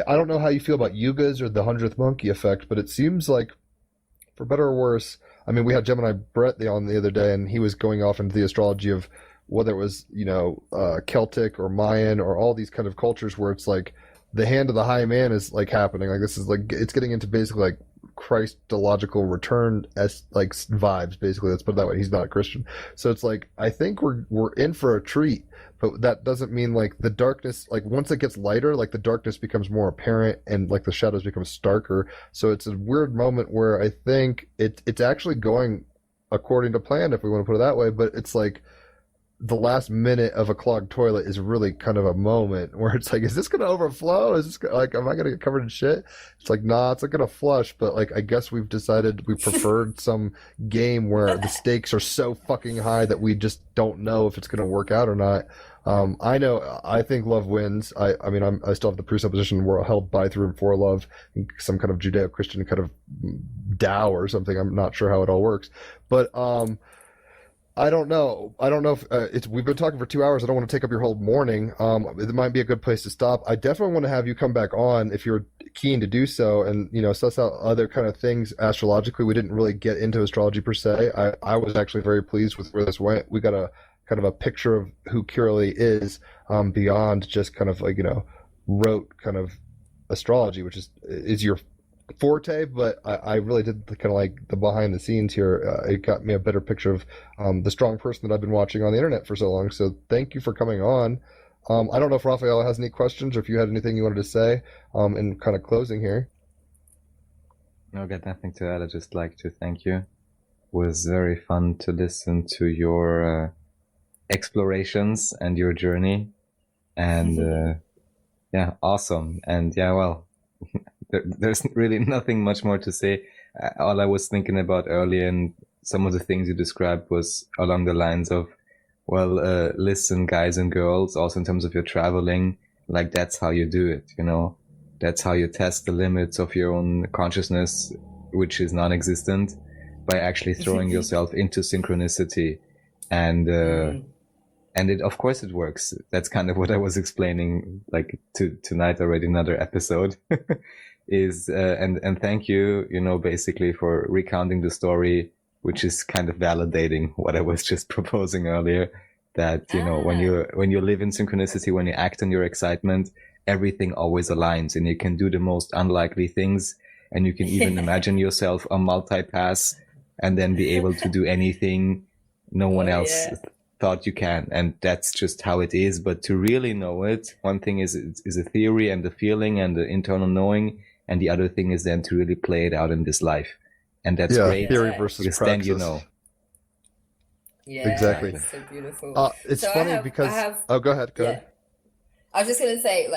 I don't know how you feel about yugas or the 100th monkey effect, but it seems like, for better or worse, I mean, we had Gemini Brett on the other day, and he was going off into the astrology of whether it was, you know, Celtic or Mayan or all these kind of cultures where it's like the hand of the high man is like happening. Like, this is like, it's getting into basically like Christological return as like vibes, basically. Let's put it that way. He's not a Christian. So it's like, I think we're in for a treat. But that doesn't mean like the darkness, like once it gets lighter, like the darkness becomes more apparent and like the shadows become starker. So it's a weird moment where I think it's actually going according to plan, if we want to put it that way. But it's like the last minute of a clogged toilet is really kind of a moment where it's like, is this going to overflow? Is this like, am I going to get covered in shit? It's like, nah, it's not going to flush. But like, I guess we've decided we preferred some game where the stakes are so fucking high that we just don't know if it's going to work out or not. I think love wins. I mean, I still have the presupposition we're held by through and for love, some kind of Judeo-Christian kind of Tao or something. I'm not sure how it all works, but, I don't know if we've been talking for 2 hours. I don't want to take up your whole morning. It might be a good place to stop. I definitely want to have you come back on if you're keen to do so, and, you know, suss out other kind of things astrologically. We didn't really get into astrology per se. I was actually very pleased with where this went. We got a kind of a picture of who Kirily is, beyond just kind of like, you know, rote kind of astrology, which is your forte, but I really did kind of like the behind the scenes here. It got me a better picture of the strong person that I've been watching on the internet for so long. So thank you for coming on. I don't know if Raphael has any questions or if you had anything you wanted to say in kind of closing here. No, got nothing to add. I'd just like to thank you. It was very fun to listen to your explorations and your journey, and yeah, awesome. And yeah, well, there's really nothing much more to say. All I was thinking about earlier, and some of the things you described, was along the lines of, well, listen, guys and girls, also in terms of your traveling, like that's how you do it, you know, that's how you test the limits of your own consciousness, which is non-existent, by actually throwing yourself into synchronicity. And it, of course it works. That's kind of what I was explaining, like tonight already, another episode. Is and thank you, you know, basically for recounting the story, which is kind of validating what I was just proposing earlier, that, you know, when you live in synchronicity, when you act on your excitement, everything always aligns, and you can do the most unlikely things, and you can even imagine yourself on multipass and then be able to do anything no one else thought you can. And that's just how it is. But to really know it, one thing is a theory and the feeling and the internal knowing, and the other thing is then to really play it out in this life. And that's great. Theory versus because praxis. then you know. Yeah, exactly. It's so beautiful. It's so funny because oh, go ahead. I was just going to say,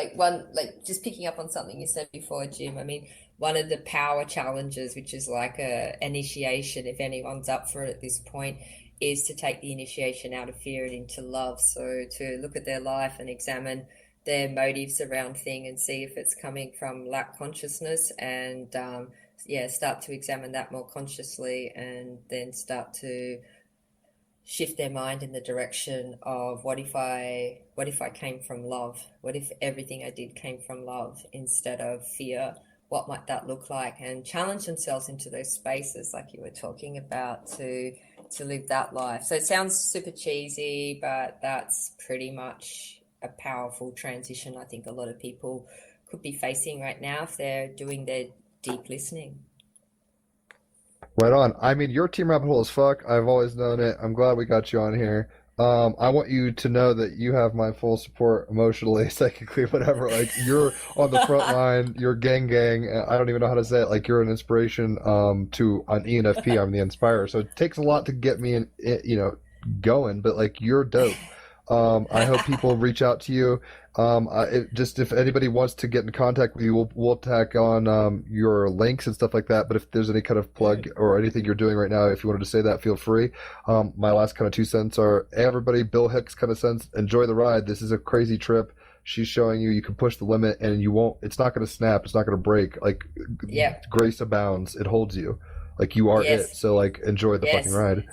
just picking up on something you said before, Jim. I mean, one of the power challenges, which is like a initiation, if anyone's up for it at this point, is to take the initiation out of fear and into love. So to look at their life and examine their motives around thing and see if it's coming from lack consciousness, and start to examine that more consciously, and then start to shift their mind in the direction of what if I came from love? What if everything I did came from love instead of fear? What might that look like? And challenge themselves into those spaces like you were talking about to live that life. So it sounds super cheesy, but that's pretty much a powerful transition I think a lot of people could be facing right now if they're doing their deep listening. Right on. I mean, you're Team Rabbit Hole as fuck. I've always known it. I'm glad we got you on here. I want you to know that you have my full support emotionally, psychically, whatever. Like, you're on the front line. You're gang. I don't even know how to say it. Like, you're an inspiration to an ENFP. I'm the inspirer. So it takes a lot to get me, going. But like, you're dope. I hope people reach out to you. Just if anybody wants to get in contact with you, we'll tack on your links and stuff like that. But if there's any kind of plug or anything you're doing right now, if you wanted to say that, feel free. My last kind of 2 cents are, everybody, Bill Hicks kind of sense, enjoy the ride. This is a crazy trip. She's showing you can push the limit, and it's not going to snap. It's not going to break. Like, grace abounds. It holds you. Like, you are it. So, like, enjoy the fucking ride.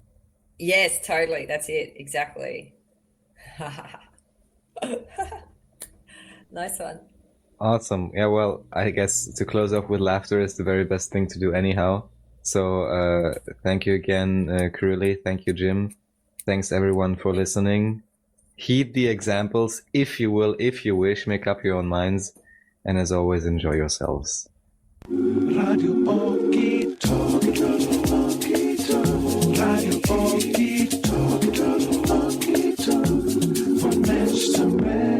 Yes, totally. That's it. Exactly. Nice one. Awesome. Yeah, well, I guess to close off with laughter is the very best thing to do anyhow. So thank you again, Kirily. Thank you, Jim. Thanks everyone for listening. Heed the examples, if you will, if you wish. Make up your own minds. And as always, enjoy yourselves. Radio Okitalk, Radio Okitalk, von Mensch zu Mensch.